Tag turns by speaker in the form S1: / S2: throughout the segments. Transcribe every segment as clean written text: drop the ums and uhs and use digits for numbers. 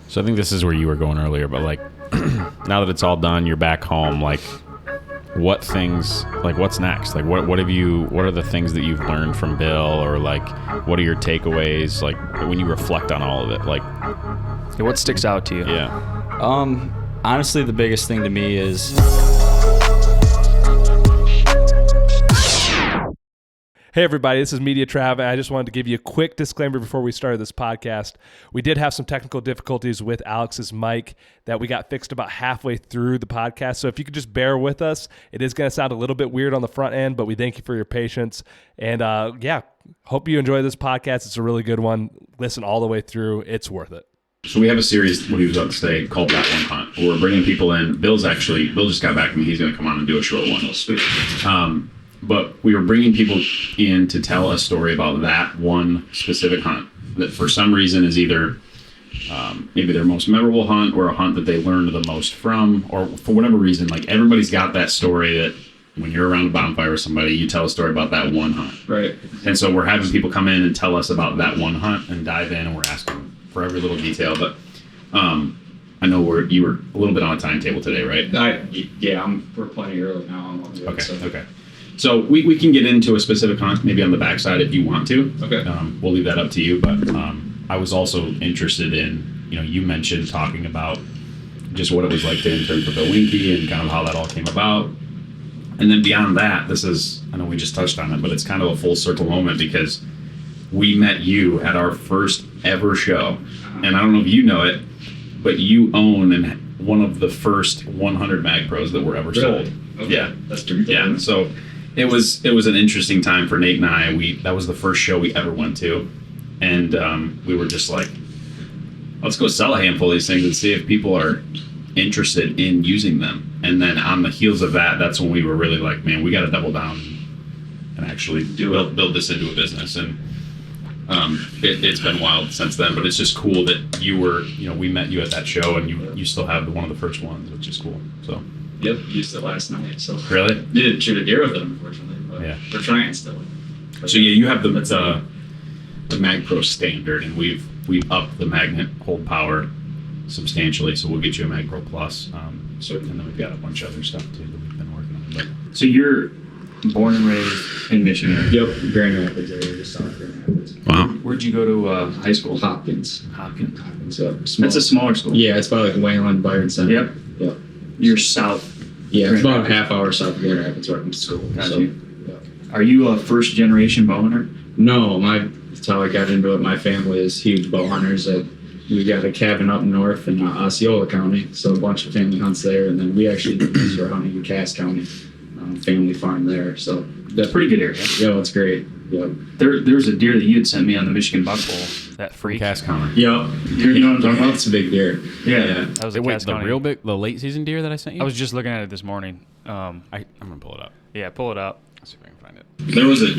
S1: So I think this is where you were going earlier, but like now that it's all done, you're back home, like what things, like what's next? Like what are the things that you've learned from Bill, or like what are your takeaways, like when you reflect on all of it? Like
S2: what sticks out to you?
S1: Yeah.
S2: Honestly, the biggest thing to me is
S3: Hey everybody, this is Media Trav, and I just wanted to give you a quick disclaimer before we started this podcast. We did have some technical difficulties with Alex's mic that we got fixed about halfway through the podcast, so if you could just bear with us, it is going to sound a little bit weird on the front end, but we thank you for your patience, and hope you enjoy this podcast. It's a really good one. Listen all the way through. It's worth it.
S4: So we have a series, what he was about to say, called That One Hunt, where we're bringing people in. Bill just got back to me. He's going to come on and do a short one. Sweet. But we were bringing people in to tell a story about that one specific hunt that for some reason is either maybe their most memorable hunt or a hunt that they learned the most from, or for whatever reason, like everybody's got that story that when you're around a bonfire with somebody, you tell a story about that one hunt.
S5: Right.
S4: And so we're having people come in and tell us about that one hunt and dive in, and we're asking for every little detail. But I know you were a little bit on a timetable today, right?
S5: We're plenty early now.
S4: Okay. So we can get into a specific hunt maybe on the backside if you want to.
S5: Okay.
S4: We'll leave that up to you. But I was also interested in, you mentioned talking about just what it was like to intern for Bill Winke and kind of how that all came about. And then beyond that, I know we just touched on it, but it's kind of a full circle moment because we met you at our first ever show. And I don't know if you know it, but you own one of the first 100 Mag Pros that were ever sold.
S5: Okay.
S4: Yeah.
S5: That's pretty cool.
S4: Yeah. So it was an interesting time for Nate and I. That was the first show we ever went to, and we were just like, let's go sell a handful of these things and see if people are interested in using them. And then on the heels of that, that's when we were really like, man, we got to double down and actually build this into a business. And it's been wild since then, but it's just cool that you were, we met you at that show, and you still have one of the first ones, which is cool. So.
S5: Yep, used it last night. So
S4: really
S5: didn't shoot a deer with it, unfortunately. But
S4: yeah,
S5: we're trying still.
S4: So yeah, you have the Mag Pro standard, and we've upped the magnet hold power substantially. So we'll get you a Mag Pro Plus. And then we've got a bunch of other stuff too that we've been working on.
S2: So you're born and raised in Michigan.
S5: Yep, Grand Rapids area, just south of Grand Rapids.
S4: Wow.
S2: Where'd you go to high school?
S5: Hopkins.
S2: So that's a smaller school.
S5: Yeah, it's about like Wayland, Byron Center. Yep.
S2: You're south.
S5: Yeah, it's about a half hour south of Grand Rapids where I went to school.
S2: Gotcha. Are you a first generation bow hunter?
S5: No, that's how I got into it. My family is huge bow hunters. We got a cabin up north in Osceola County, so a bunch of family hunts there, and then we actually do most of our hunting in Cass County, family farm there. So
S2: that's a pretty good area.
S5: Yeah, it's great. Yep.
S2: There's a deer that you had sent me on the Michigan Buck Bowl. That freak.
S4: Cass County.
S5: Yep. You know what I'm talking about? It's a big deer.
S2: Yeah. That was
S1: the real big, the late season deer that I sent you?
S2: I was just looking at it this morning.
S1: I'm gonna pull it up.
S2: Yeah, pull it up.
S1: Let's see if I can find it.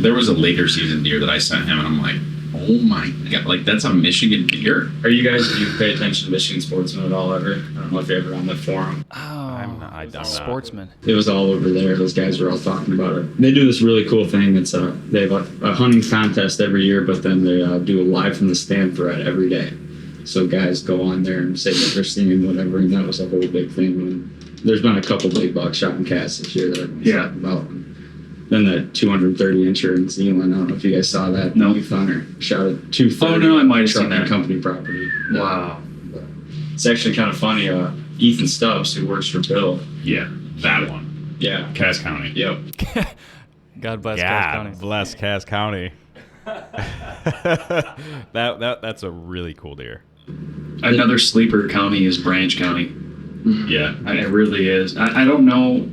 S4: There was a later season deer that I sent him, and I'm like, oh my god, like that's a Michigan deer.
S5: Do you pay attention to Michigan Sportsman at all ever? I don't know if you're ever on the forum.
S1: I don't know.
S2: Sportsman.
S5: It was all over there. Those guys were all talking about it. They do this really cool thing. It's they have a hunting contest every year, but then they do a live from the stand thread every day. So guys go on there and say what they're seeing, whatever, and that was a whole big thing. And there's been a couple big bucks shot in Cass this year that everyone's talking about. Then the 230 incher in Zealand. I don't know if you guys saw that.
S2: No.
S5: Youth hunter shot at 230.
S2: Oh no, I might have seen that.
S5: Company property.
S2: Wow.
S5: But it's actually kind of funny. Ethan Stubbs, who works for Bill.
S4: Yeah, that one.
S5: Yeah.
S4: Cass County.
S5: Yep.
S2: God bless Cass County.
S1: God bless Cass County. That's a really cool deer.
S2: Another sleeper county is Branch County.
S4: Yeah.
S2: It really is. I don't know.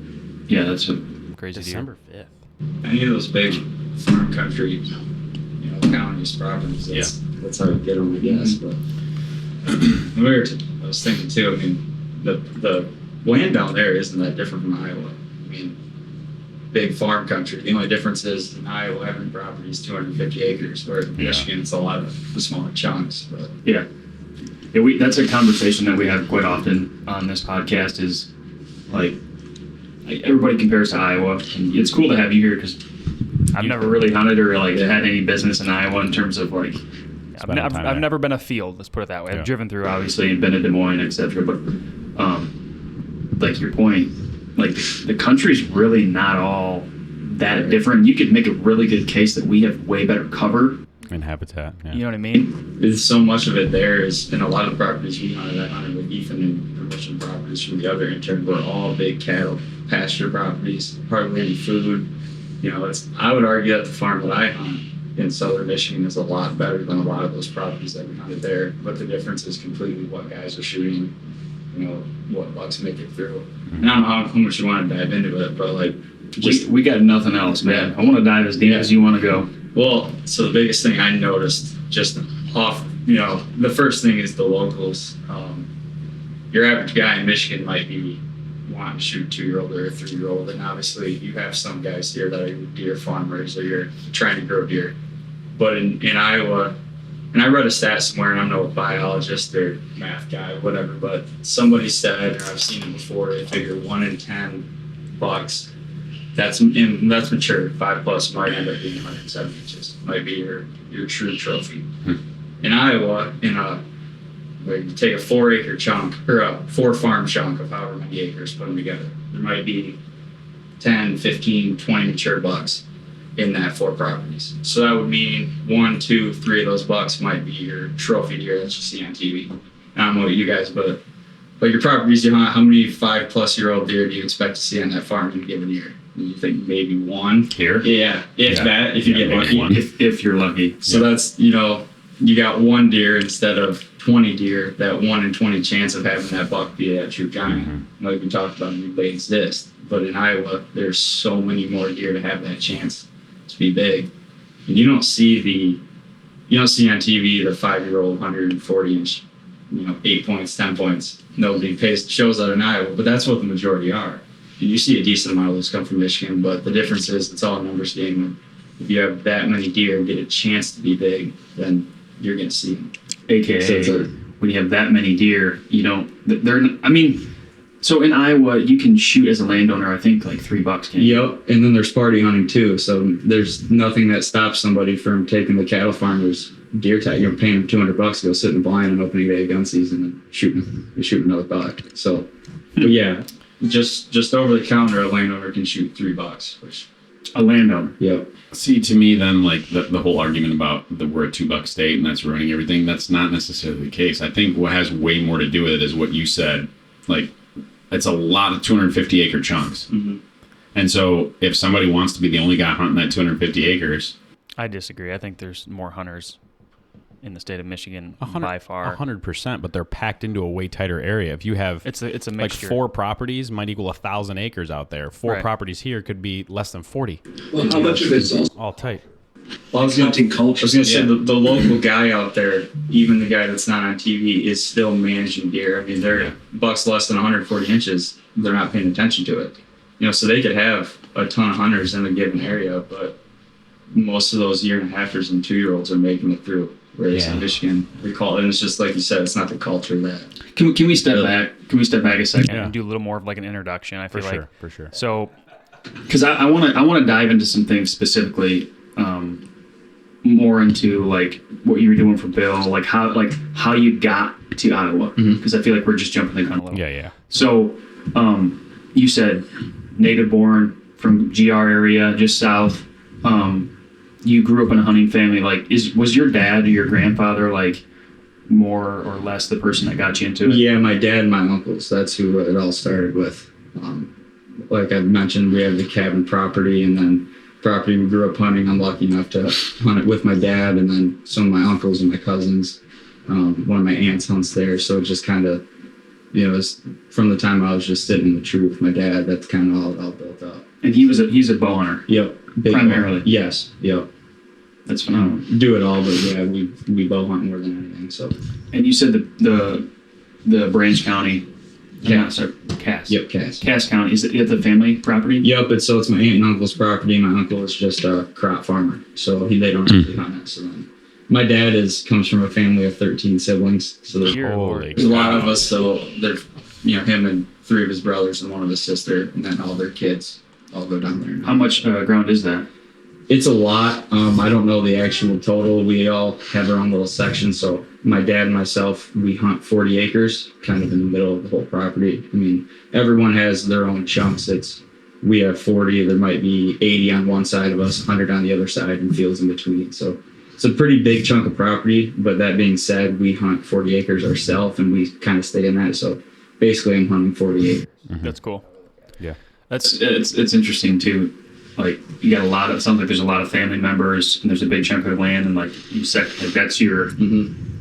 S2: Yeah, that's a crazy
S1: December
S2: deer.
S1: 5th.
S5: Any of those big farm country, counties, provinces. That's how you get them, I guess. But I was thinking too. I mean, the land down there isn't that different from Iowa. I mean, big farm country. The only difference is in Iowa, having property is 250 acres, where in Michigan it's a lot of the smaller chunks. But
S2: that's a conversation that we have quite often on this podcast. Is like everybody compares to Iowa, and it's cool to have you here because I've never really hunted or like had any business in Iowa in terms of like I've never been a field. Let's put it that way. I've driven through, obviously, and been to Des Moines, etc. But like your point, like the country's really not all that different. You could make a really good case that we have way better cover
S1: and habitat. Yeah.
S2: You know what I mean?
S5: There's so much of it there is, and a lot of the properties we hunted, I hunted with Ethan and permission properties from the other intern were all big cattle pasture properties, hardly any food. You know, I would argue that the farm that I hunt in southern Michigan is a lot better than a lot of those properties that we hunted there. But the difference is completely what guys are shooting, you know, what bucks make it through. And I don't know how much you want to dive into it, but like,
S2: we got nothing else, man. I want to dive as deep as you want to go.
S5: Well, so the biggest thing I noticed just off, you know, the first thing is the locals. Your average guy in Michigan might be wanting to shoot a 2-year-old or a 3-year-old, and obviously you have some guys here that are deer farmers or you're trying to grow deer. But in Iowa, and I read a stat somewhere, and I'm no biologist or math guy, whatever, but somebody said, or I've seen it before, they figure 1 in 10 bucks that's mature, 5+ might end up being 107 inches, might be your true trophy. In Iowa, where you take a 4-acre chunk or a 4-farm chunk of however many acres, put them together, there might be 10, 15, 20 mature bucks in that 4 properties. So that would mean 1, 2, 3 of those bucks might be your trophy deer that you see on TV. I don't know what you guys, but your properties you hunt, how many 5+-year-old deer do you expect to see on that farm in a given year? You think maybe 1
S4: here?
S5: Yeah, it's bad if you get lucky.
S2: If you're lucky.
S5: So that's, you know, you got 1 deer instead of 20 deer, that 1 in 20 chance of having that buck be a true giant. Like we talked about, they exist. But in Iowa, there's so many more deer to have that chance to be big. And you don't see on TV the 5-year-old 140-inch, you know, 8 points, 10 points. Nobody shows that in Iowa, but that's what the majority are. And you see a decent amount of those come from Michigan, but the difference is it's all a numbers game. If you have that many deer and get a chance to be big, then you're going to see them.
S2: AKA, when you have that many deer, you don't, so in Iowa, you can shoot as a landowner, I think, like $3, can't you?
S5: Yep, and then there's party hunting too. So there's nothing that stops somebody from taking the cattle farmer's deer tag. You're paying them $200 to go sit in the blind on opening day of gun season and shoot another buck. So, but yeah, just over the counter, a landowner can shoot $3, which
S2: a landowner.
S5: Yep.
S4: See, to me, then, like the whole argument about that we're a $2 state and that's ruining everything, that's not necessarily the case. I think what has way more to do with it is what you said. Like, it's a lot of 250-acre chunks. And so if somebody wants to be the only guy hunting that 250 acres...
S6: I disagree. I think there's more hunters in the state of Michigan by far.
S1: 100%, but they're packed into a way tighter area. If you have
S6: it's a mixture.
S1: Like 4 properties might equal 1,000 acres out there. 4 properties here could be less than 40.
S7: Well, how much of it's also
S1: all tight.
S5: Well, I was going to say the local guy out there, even the guy that's not on TV, is still managing deer. I mean, they're bucks less than 140 inches. They're not paying attention to it. You know, so they could have a ton of hunters in a given area, but most of those 1.5-year-olds and 2-year-olds are making it through. Whereas in Michigan, we call it, and it's just like you said, it's not the culture that.
S2: Can we step back? Can we step back a second?
S6: And do a little more of like an introduction? I feel
S1: For sure.
S6: So,
S2: because I want to dive into some things specifically, more into like what you were doing for Bill, like how you got to Iowa, because I feel like we're just jumping the gun a little.
S1: Yeah.
S2: So, you said native born from GR area, just south. You grew up in a hunting family. Like, was your dad or your grandfather like more or less the person that got you into it?
S5: Yeah, my dad and my uncles. That's who it all started with. Like I mentioned, we have the cabin property, and then property we grew up hunting. I'm lucky enough to hunt it with my dad, and then some of my uncles and my cousins. One of my aunts hunts there, so it just kind of, you know, from the time I was just sitting in the tree with my dad, that's kind of all it all built up.
S2: And he's a bow hunter.
S5: Yep.
S2: Primarily.
S5: Yes. Yep.
S2: That's phenomenal.
S5: Do it all, but yeah, we bow hunt more than anything. So.
S2: And you said the Branch County.
S5: Cass.
S2: Cass.
S5: Yep, Cass.
S2: Cass County. Is it the family property?
S5: Yep. It's my aunt and uncle's property. My uncle is just a crop farmer, so they don't really hunt it. So then, my dad comes from a family of 13 siblings. So there's a lot of us. So there's him and 3 of his brothers and 1 of his sister, and then all their kids all go down there.
S2: How much ground is that?
S5: It's a lot. I don't know the actual total. We all have our own little section. So my dad and myself, we hunt 40 acres, kind of in the middle of the whole property. I mean, everyone has their own chunks. We have 40. There might be 80 on one side of us, 100 on the other side, and fields in between. So it's a pretty big chunk of property. But that being said, we hunt 40 acres ourselves, and we kind of stay in that. So basically, I'm hunting 40 acres.
S6: That's cool.
S1: Yeah.
S2: It's interesting too. Like you got a lot of, it sounds like there's a lot of family members and there's a big chunk of land, and like you said, like that's your,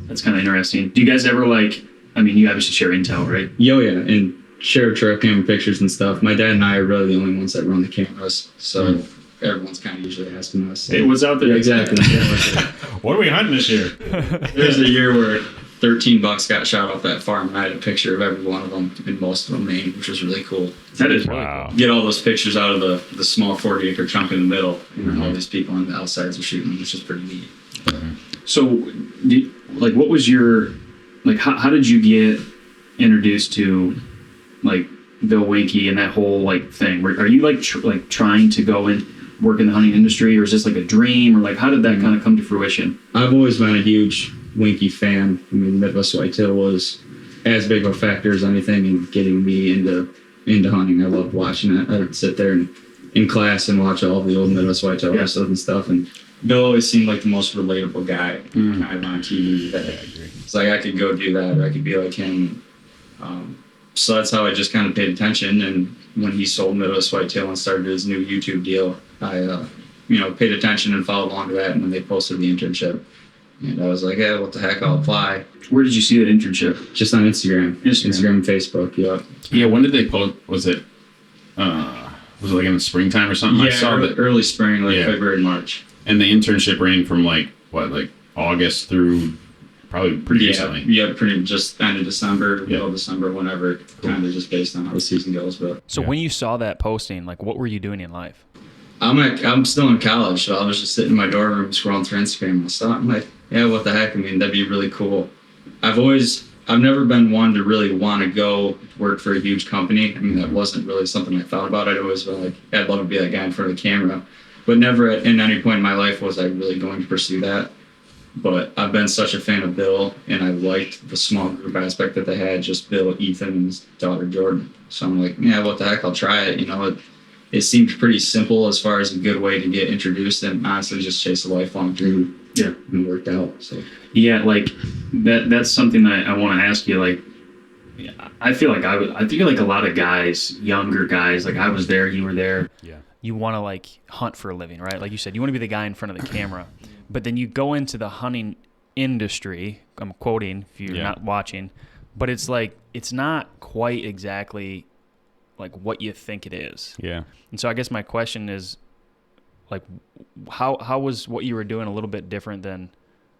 S2: that's kind of interesting. Do you guys ever like, I mean, you obviously share intel, right?
S5: Yeah, and share trail camera pictures and stuff. My dad and I are really the only ones that run the cameras, so everyone's kind of usually asking us.
S2: Hey, what's out there?
S5: Yeah, exactly.
S4: What are we hunting this year?
S5: There's a year where 13 bucks got shot off that farm, and I had a picture of every one of them, and most of them named, which was really cool.
S2: That is
S1: Wow.
S5: Get all those pictures out of the small 40 acre chunk in the middle, and all these people on the outsides are shooting, which is pretty neat.
S2: So, like, what was your, like, how did you get introduced to, like, Bill Winke and that whole, like, thing? Are you, like, trying to go and work in the hunting industry, or is this, like, a dream, or, like, how did that kind of come to fruition?
S5: I've always been a huge Winke fan. I mean, Midwest Whitetail was as big of a factor as anything in getting me into hunting. I loved watching it. I'd sit there in class and watch all the old Midwest Whitetail episodes and stuff, and Bill always seemed like the most relatable guy kind of on TV. It's like I could go do that, or I could be like him. So that's how I just kind of paid attention. And when he sold Midwest Whitetail and started his new YouTube deal, I paid attention and followed along to that. And then they posted the internship, and I was like, "Hey, what the heck? I'll apply."
S2: Where did you see that internship?
S5: Just on Instagram and Facebook. Yeah.
S4: Yeah, when did they post? Was it like in the springtime or something?
S5: Yeah,
S4: I saw that.
S5: early spring, like February, March.
S4: And the internship ran from like August through probably pretty recently.
S5: Yeah, pretty just end of December, middle of December, whenever, kind of just based on how the season goes. But
S6: So when you saw that posting, like, what were you doing in life?
S5: I'm still in college, so I was just sitting in my dorm room scrolling through Instagram. I saw it, I'm like, yeah, what the heck? I mean, that'd be really cool. I've never been one to really want to go work for a huge company. I mean, that wasn't really something I thought about. I'd always been like, I'd love to be that guy in front of the camera. But never at any point in my life was I really going to pursue that. But I've been such a fan of Bill, and I liked the small group aspect that they had, just Bill, Ethan, and his daughter Jordan. So I'm like, yeah, what the heck, I'll try it. It seemed pretty simple as far as a good way to get introduced, and honestly just chase a lifelong dream.
S2: Yeah.
S5: And it worked out. So
S2: Yeah, like that's something that I want to ask you. Like, I feel like a lot of guys, younger guys, like I was there, you were there.
S1: Yeah.
S6: You want to like hunt for a living, right? Like you said, you want to be the guy in front of the camera, but then you go into the hunting industry. I'm quoting if you're not watching, but it's like it's not quite exactly like what you think it is.
S1: Yeah.
S6: And so I guess my question is, like, how was what you were doing a little bit different than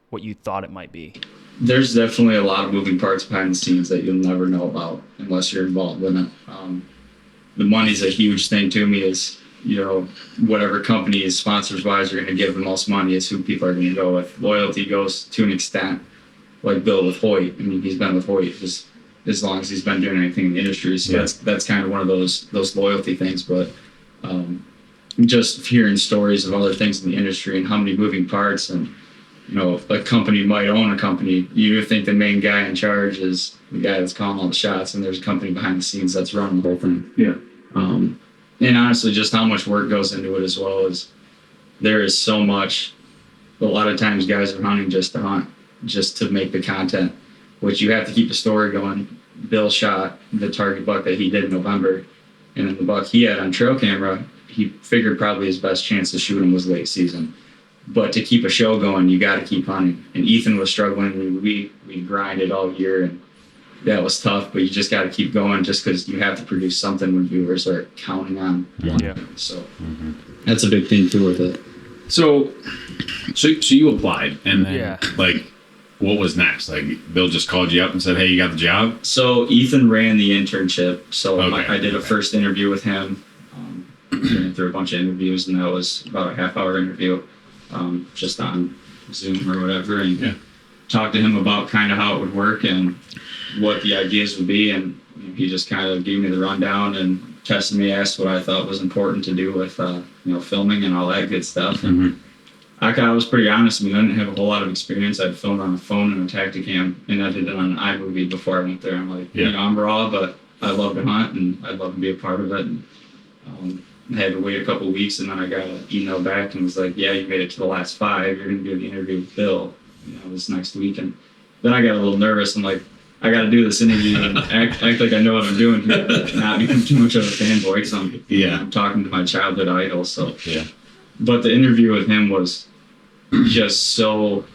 S6: what you thought it might be?
S5: there's definitely a lot of moving parts behind the scenes that you'll never know about unless you're involved in it. The money's a huge thing to me. Is whatever company is sponsors wise are going to give the most money is who people are going to go with. Loyalty goes to an extent, like Bill with Hoyt. I mean, he's been with Hoyt just as long as he's been doing anything in the industry. So that's kind of one of those loyalty things. But just hearing stories of other things in the industry and how many moving parts, and a company might own a company. You think the main guy in charge is the guy that's calling all the shots, and there's a company behind the scenes that's running the whole thing.
S2: Yeah.
S5: And honestly, just how much work goes into it as well. As there is so much. A lot of times guys are hunting just to hunt, just to make the content, which you have to keep the story going. Bill shot the target buck that he did in November, and then the buck he had on trail camera, he figured probably his best chance to shoot him was late season. But to keep a show going, you got to keep hunting. And Ethan was struggling. We grinded all year, and that was tough. But you just got to keep going, just because you have to produce something when viewers are counting on one.
S6: Yeah.
S5: So that's a big thing too with it.
S4: So you applied, and then
S6: Yeah.
S4: what was next? Like, Bill just called you up and said, "Hey, you got the job."
S5: So Ethan ran the internship. So
S4: Okay.
S5: I did a first interview with him. Ran through a bunch of interviews, and that was about a half-hour interview, just on Zoom or whatever, and talked to him about kind of how it would work and what the ideas would be. And he just kind of gave me the rundown, and tested me, asked what I thought was important to do with filming and all that good stuff. And I was pretty honest. I mean, I didn't have a whole lot of experience. I'd filmed on a phone and a Tacticam, and I did it on an iMovie before I went there. I'm like, I'm raw, but I love to hunt, and I'd love to be a part of it. And I had to wait a couple of weeks, and then I got an email back and was like, yeah, you made it to the last 5. You're going to do the interview with Bill, this next week. And then I got a little nervous. I'm like, I got to do this interview and act like I know what I'm doing here, not become too much of a fanboy. So I'm talking to my childhood idol. So but the interview with him was just so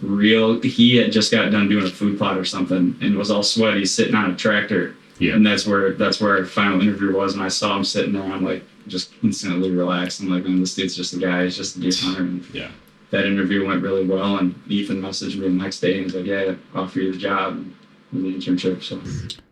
S5: real. He had just got done doing a food plot or something and was all sweaty, sitting on a tractor. Yeah. And that's where our final interview was. And I saw him sitting there. I'm like, just instantly relaxed. I'm like, man, this dude's just a guy. He's just a deer hunter. And that interview went really well. And Ethan messaged me the next day and he's like, yeah, I'll offer you the job. The internship.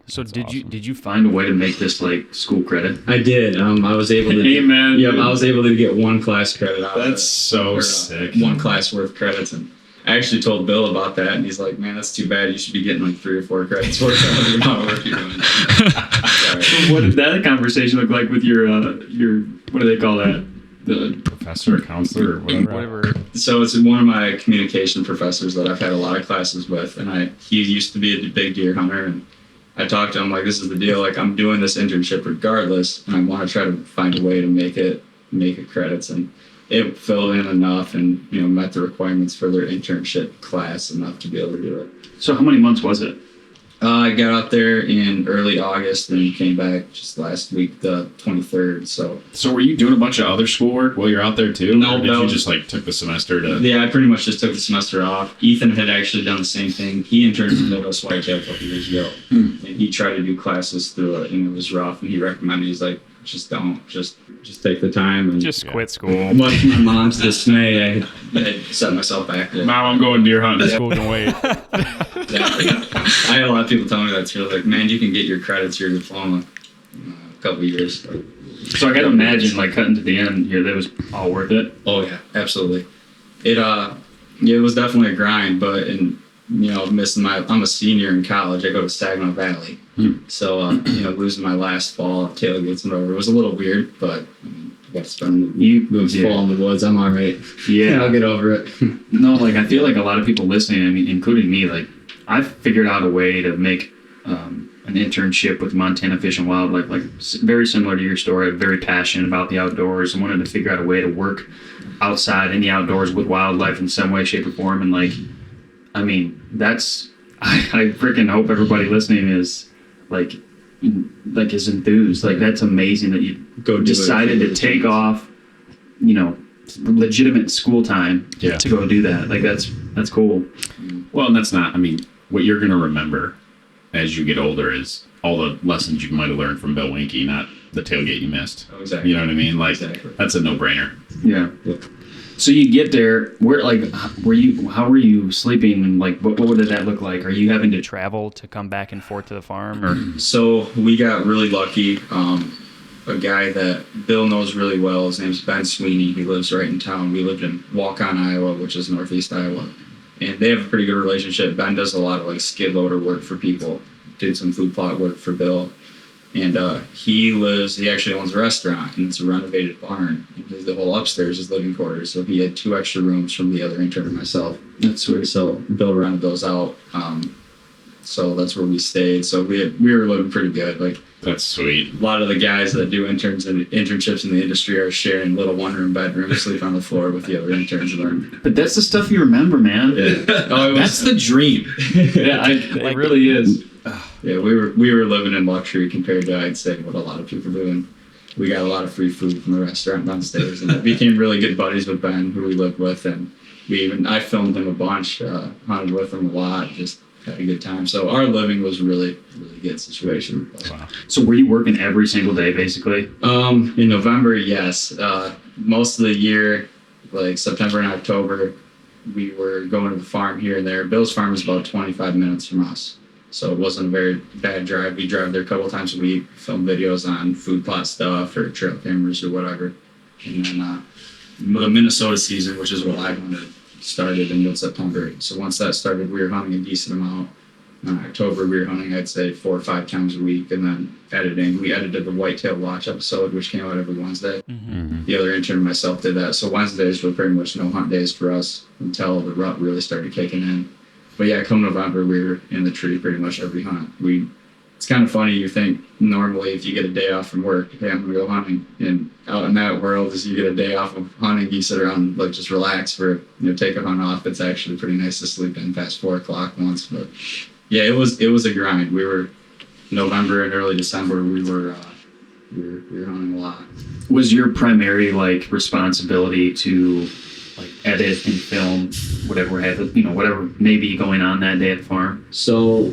S6: So did you
S2: Find a way to make this like school credit?
S5: I did. I was able to.
S4: Amen.
S5: Yeah, I was able to get 1 class credit out.
S4: That's so sick.
S5: 1 class worth credits, and I actually told Bill about that, and he's like, "Man, that's too bad. You should be getting like 3 or 4 credits worth of the amount of work you're doing."
S2: So what did that conversation look like with your what do they call that?
S1: The professor or counselor or whatever.
S5: So it's one of my communication professors that I've had a lot of classes with, and he used to be a big deer hunter, and I talked to him like, this is the deal, like I'm doing this internship regardless, and I want to try to find a way to make it credits, and it filled in enough and met the requirements for their internship class enough to be able to do it.
S2: So how many months was it?
S5: I got out there in early August and came back just last week, the 23rd.
S4: So were you doing a bunch of other schoolwork while you're out there too?
S5: No,
S4: or did you just like took the semester to?
S5: Yeah, I pretty much just took the semester off. Ethan had actually done the same thing. He interned in Midwest Whitetail a couple years ago, and he tried to do classes through it, and it was rough. And he recommended, he's like, just don't, just take the time and
S6: just quit school.
S5: Much to my mom's dismay, I set myself back there.
S4: Mom, I'm going deer hunting.
S1: School can wait.
S5: I had a lot of people telling me that too. Like, man, you can get your credits, your diploma, in a couple of years.
S2: So I got to imagine, like cutting to the end here, that was all worth it.
S5: Oh yeah, absolutely. It was definitely a grind, but I'm a senior in college. I go to Saginaw Valley, so losing my last fall tailgates and whatever, it was a little weird, but I got to spend the fall in the woods. I'm all right.
S2: Yeah,
S5: I'll get over it.
S2: No, like I feel like a lot of people listening, I mean, including me, like I've figured out a way to make an internship with Montana Fish and Wildlife, like very similar to your story. I'm very passionate about the outdoors and wanted to figure out a way to work outside in the outdoors with wildlife in some way, shape, or form. And like, I mean, I freaking hope everybody listening is like is enthused. Like that's amazing that you decided to take off, legitimate school time to go do that. Like that's cool.
S4: Well, and that's not, I mean, what you're going to remember as you get older is all the lessons you might have learned from Bill Winke, not the tailgate you missed.
S5: Oh, exactly.
S4: You know what I mean? Like, that's a no-brainer.
S2: Yeah. So you get there, how were you sleeping, and like, what did that look like? Are you having to
S6: travel to come back and forth to the farm, or?
S5: So we got really lucky. A guy that Bill knows really well, his name's Ben Sweeney. He lives right in town. We lived in Waukon, Iowa, which is northeast Iowa. And they have a pretty good relationship. Ben does a lot of like skid loader work for people. Did some food plot work for Bill. And he actually owns a restaurant, and it's a renovated barn. And the whole upstairs is living quarters. So he had 2 extra rooms from the other intern and myself.
S2: That's sweet.
S5: So Bill rented those out. So that's where we stayed. So we were living pretty good. Like,
S4: that's sweet.
S5: A lot of the guys that do internships in the industry are sharing little 1-room bedrooms, sleep on the floor with the other interns.
S2: But that's the stuff you remember, man.
S5: Yeah.
S2: That's the dream. Yeah, it really is.
S5: Yeah, we were living in luxury compared to, I'd say, what a lot of people do. And we got a lot of free food from the restaurant downstairs, and became really good buddies with Ben, who we lived with, and I filmed him a bunch, hunted with him a lot, just had a good time. So our living was really, really good situation.
S2: Wow. So were you working every single day, basically?
S5: In November, yes. Most of the year, like September and October, we were going to the farm here and there. Bill's farm is about 25 minutes from us, so it wasn't a very bad drive. We drive there a couple of times a week, film videos on food plot stuff or trail cameras or whatever. And then the Minnesota season, which is what I wanted, started in mid-September. So once that started, we were hunting a decent amount. In October, we were hunting, I'd say 4 or 5 times a week. And then editing, we edited the Whitetail Watch episode, which came out every Wednesday. The other intern and myself did that. So Wednesdays were pretty much no hunt days for us until the rut really started kicking in. But yeah, come November, we were in the tree pretty much every hunt. It's kind of funny, you think normally if you get a day off from work, hey, I'm gonna go hunting. And out in that world, as you get a day off of hunting, you sit around, like, just relax for, take a hunt off. It's actually pretty nice to sleep in past 4 o'clock once. But yeah, it was a grind. We were November and early December, we were hunting a lot.
S2: Was your primary like responsibility to like edit and film whatever may be going on that day at the farm?
S5: So,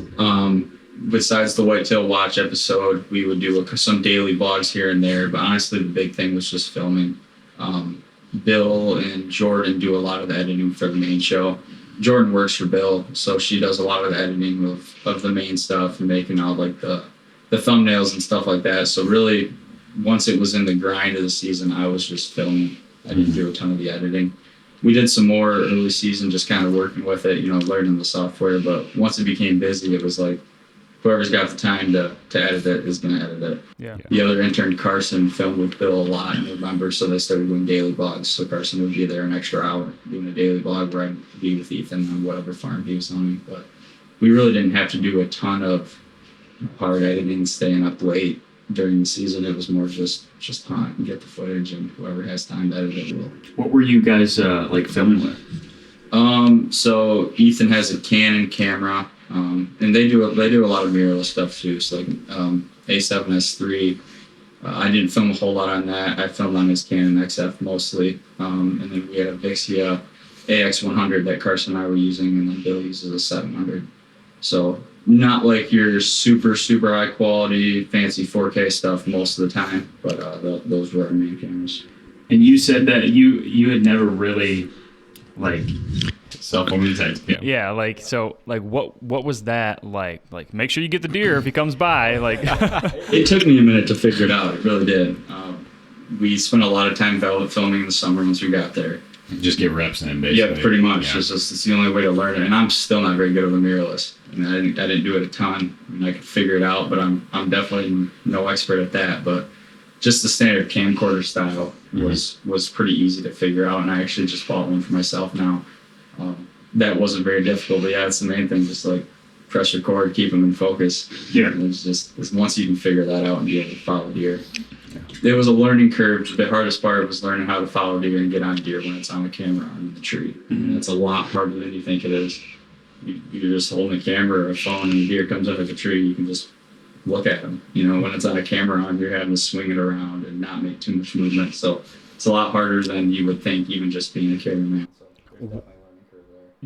S5: besides the Whitetail Watch episode, we would do some daily vlogs here and there, but honestly, the big thing was just filming. Bill and Jordan do a lot of the editing for the main show. Jordan works for Bill, so she does a lot of the editing of the main stuff and making all like the thumbnails and stuff like that. So really, once it was in the grind of the season, I was just filming. I didn't do a ton of the editing. We did some more early season, just kind of working with it, learning the software. But once it became busy, it was like, whoever's got the time to edit it is going to edit it.
S6: Yeah.
S5: The other intern, Carson, filmed with Bill a lot in November, so they started doing daily vlogs. So Carson would be there an extra hour doing a daily vlog where I'd be with Ethan on whatever farm he was on. But we really didn't have to do a ton of hard editing, staying up late during the season. It was more just hunt and get the footage, and whoever has time to edit it will.
S2: What were you guys like filming with?
S5: So Ethan has a Canon camera. And they do a lot of mirrorless stuff too. So like A7S3, I didn't film a whole lot on that. I filmed on his Canon XF mostly. And then we had a Vixia AX100 that Carson and I were using, and then Bill uses a 700. So not like your super high quality fancy 4K stuff most of the time, but those were our main cameras.
S2: And you said that you had never really like
S4: Cell phone detect. Yeah.
S6: Yeah, what was that like? Like, make sure you get the deer if he comes by. Like,
S5: It took me a minute to figure it out. It really did. We spent a lot of time filming in the summer once we got there.
S4: Just get reps in, basically.
S5: Yeah, pretty much.
S4: Yeah.
S5: It's the only way to learn it. And I'm still not very good with a mirrorless. I mean, I didn't do it a ton. I mean, I could figure it out, but I'm definitely no expert at that. But just the standard camcorder style was pretty easy to figure out. And I actually just bought one for myself now. That wasn't very difficult, but yeah, it's the main thing. Just like press record, keep them in focus.
S2: Yeah.
S5: And it's once you can figure that out and be able to follow deer. It was a learning curve. The hardest part was learning how to follow deer and get on deer when it's on the camera or in the tree. And it's a lot harder than you think it is. You're just holding a camera or a phone, and the deer comes out of the tree. You can just look at them. When it's on a camera on, you're having to swing it around and not make too much movement. So it's a lot harder than you would think, even just being a cameraman. So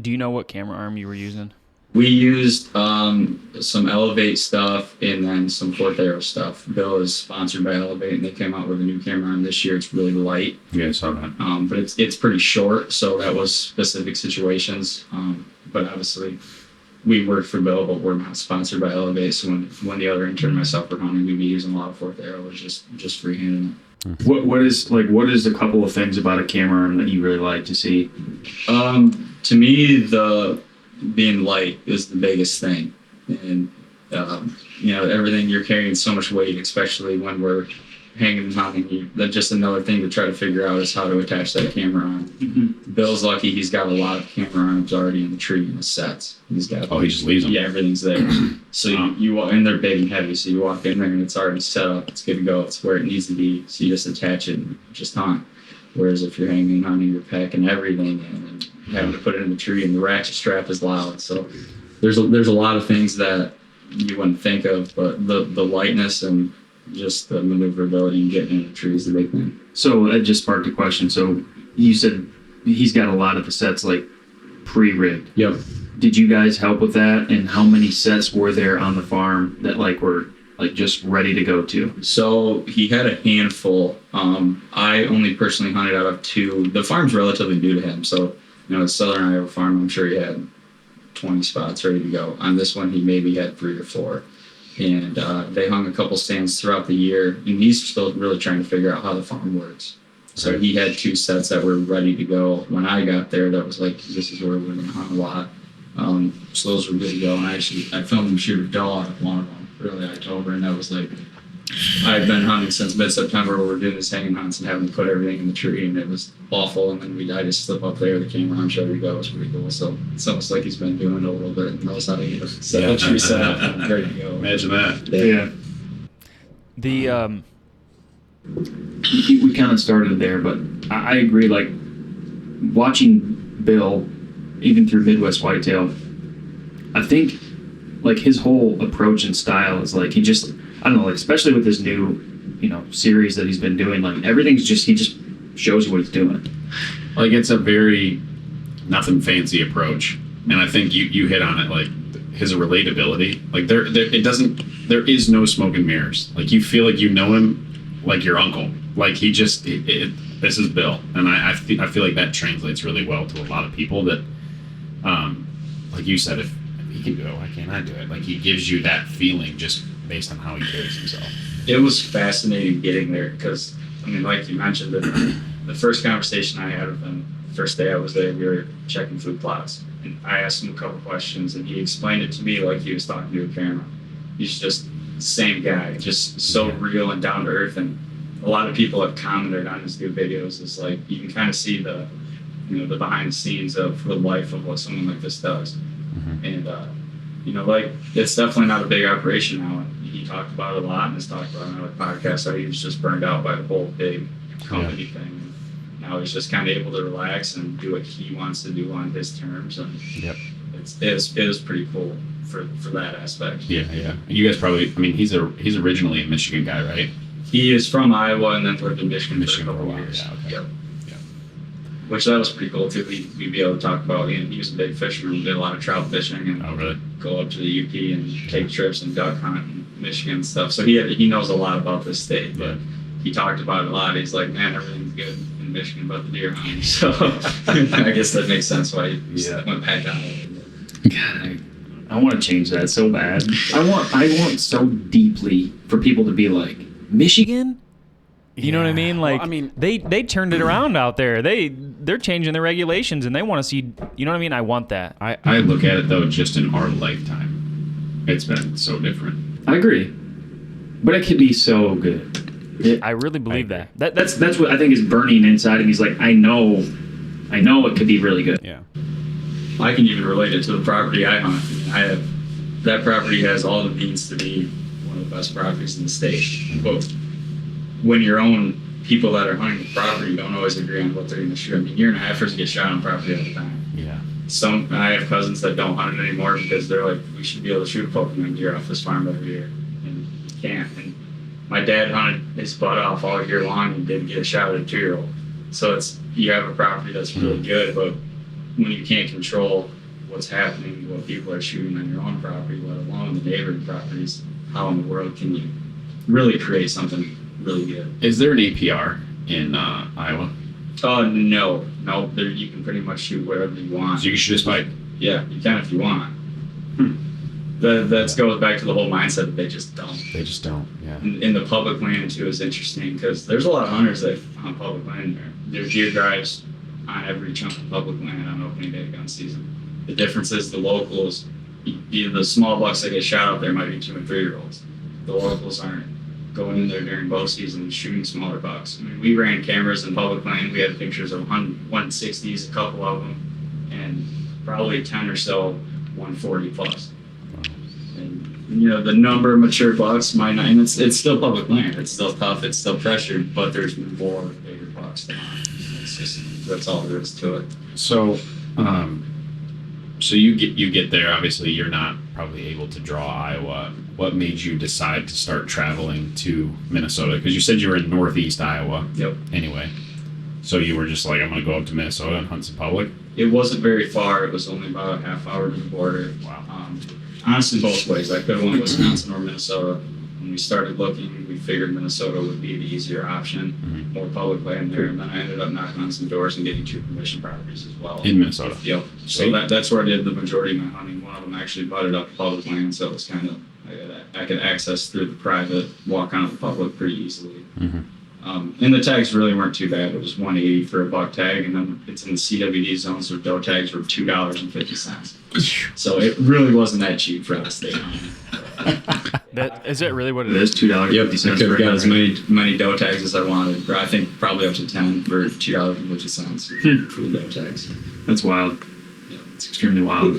S6: do you know what camera arm you were using?
S5: we used some Elevate stuff and then some Fourth Arrow stuff. Bill is sponsored by Elevate, and they came out with a new camera arm this year. It's really light.
S4: Yeah, I saw that.
S5: But it's pretty short, so that was specific situations. But obviously, we work for Bill, but we're not sponsored by Elevate. So when the other intern and myself were hunting, we'd be using a lot of Fourth Arrow, or just freehanding it.
S2: What is a couple of things about a camera arm that you really like to see?
S5: To me, the being light is the biggest thing, and everything, you're carrying so much weight, especially when we're hanging and hunting. That's just another thing to try to figure out is how to attach that camera on. Mm-hmm. Bill's lucky; he's got a lot of camera arms already in the tree in the sets. He's got
S4: he just leaves them.
S5: Yeah, everything's there. So you walk, and they're big and heavy. So you walk in there and it's already set up. It's good to go. It's where it needs to be. So you just attach it and just hunt. Whereas if you're hanging and hunting, you're packing everything in and having to put it in the tree, and the ratchet strap is loud. So there's a lot of things that you wouldn't think of, but the lightness and just the maneuverability and getting in the tree is the big thing.
S2: So that just sparked a question. So you said he's got a lot of the sets like pre-rigged.
S5: Yep.
S2: Did you guys help with that? And how many sets were there on the farm that were just ready to go to?
S5: So he had a handful. I only personally hunted out of 2. The farm's relatively new to him, so it's Southern Iowa farm. I'm sure he had 20 spots ready to go. On this one, he maybe had 3 or 4. And they hung a couple stands throughout the year, and he's still really trying to figure out how the farm works. So he had 2 sets that were ready to go. When I got there, that was this is where we're going to hunt a lot. So those were good to go. And I filmed him shoot a doe out of one of them early October, and that was like, I had been hunting since mid-September where we're doing this hanging hunts and having to put everything in the tree, and it was awful. And then I just slip up there, the camera on, show you go. It was pretty cool. So it's almost like he's been doing it a little bit and knows how to get a tree set up and ready to go.
S4: Imagine that.
S2: Yeah.
S6: The
S2: We kind of started there, but I agree. Like watching Bill, even through Midwest Whitetail, I think like his whole approach and style is like he just, I don't know, like especially with this new, series that he's been doing, like everything's just, he just shows you what he's doing.
S4: Like it's a very nothing fancy approach, and I think you hit on it. Like his relatability, like there is no smoke and mirrors. Like you feel like you know him like your uncle. Like he just this is Bill, and I feel like that translates really well to a lot of people that like you said, if he can do it, why can't I do it? Like he gives you that feeling just based on how he carries himself.
S5: It was fascinating getting there because, I mean, like you mentioned, the first conversation I had with him, first day I was there, we were checking food plots. And I asked him a couple questions, and he explained it to me like he was talking to a camera. He's just the same guy, just so real and down to earth. And a lot of people have commented on his new videos. It's like you can kind of see the behind the scenes of the life of what someone like this does. Mm-hmm. And, like it's definitely not a big operation now. He talked about it a lot and has talked about it on other podcasts how he was just burned out by the whole big company thing. And now he's just kind of able to relax and do what he wants to do on his terms. And it was pretty cool for that aspect.
S4: Yeah. You guys probably, I mean, he's originally a Michigan guy, right?
S5: He is from Iowa and then lived in Michigan for a couple
S4: while.
S5: years.
S4: Yeah, okay.
S5: Yep. Which that was pretty cool too. We'd be able to talk about. He was a big fisherman. Did a lot of trout fishing and go up to the UP and take trips and duck hunt in Michigan and stuff. So he knows a lot about this state. But he talked about it a lot. He's like, man, everything's good in Michigan but the deer hunting. So I guess that makes sense why he went back down.
S2: God, I want to change that so bad. I want so deeply for people to be like, Michigan?
S6: You know what I mean? Like,
S1: Well, I mean-
S6: they turned it around out there. They're changing the regulations, and they want to see. You know what I mean? I want that.
S4: I look at it though, just in our lifetime, it's been so different.
S2: I agree, but it could be so good.
S6: I really believe that.
S2: That's what I think is burning inside him. He's like, I know it could be really good.
S1: Yeah.
S5: I can even relate it to the property I hunt. That property has all the means to be one of the best properties in the state. But when your own people that are hunting the property don't always agree on what they're going to shoot. I mean, year and a halfers get shot on property all the time.
S1: Yeah.
S5: I have cousins that don't hunt it anymore because they're like, we should be able to shoot a Pokemon deer off this farm every year, and you can't. And my dad hunted his butt off all year long and didn't get a shot at a 2-year-old. So you have a property that's really good, but when you can't control what's happening, what people are shooting on your own property, let alone the neighboring properties, how in the world can you really create something really good?
S4: Is there an APR in Iowa?
S5: No. You can pretty much shoot wherever you want.
S4: So you can shoot a spike.
S5: Yeah, you can if you want. That goes back to the whole mindset that they just don't.
S1: They just don't. Yeah.
S5: In the public land too is interesting because there's a lot of hunters that hunt public land there. There's deer drives on every chunk of public land on opening day gun season. The difference is the locals, the small bucks that get shot out there might be 2 and 3-year-olds. The locals aren't going in there during bow season and shooting smaller bucks. I mean, we ran cameras in public land. We had pictures of 160s, a couple of them, and probably 10 or so 140 plus. And the number of mature bucks might not, and it's still public land. It's still tough. It's still pressured, but there's more bigger bucks than it's just, that's all there is to it.
S4: So, so you get there. Obviously, you're not probably able to draw Iowa. What made you decide to start traveling to Minnesota? Because you said you were in Northeast Iowa.
S5: Yep.
S4: Anyway, so you were just like, I'm going to go up to Minnesota and hunt some public?
S5: It wasn't very far. It was only about a half hour to the border.
S4: Wow.
S5: Honestly, both ways. I could have went Wisconsin or Minnesota. When we started looking, we figured Minnesota would be the easier option, more public land there. And then I ended up knocking on some doors and getting 2 permission properties as well.
S4: In Minnesota?
S5: Yep. So that's where I did the majority of my hunting. One of them actually butted up public land, so it was kind of, I could access through the private, walk onto the public pretty easily. And the tags really weren't too bad. It was $180 for a buck tag, and then it's in the CWD zone, so doe tags were $2.50. So it really wasn't that cheap for us.
S6: Is that really what it
S2: It
S6: is?
S2: is $2.50.
S5: Yep, I could have got as many doe tags as I wanted. Or I think probably up to 10 for $2.50 for the doe tags.
S2: That's wild. It's extremely wild.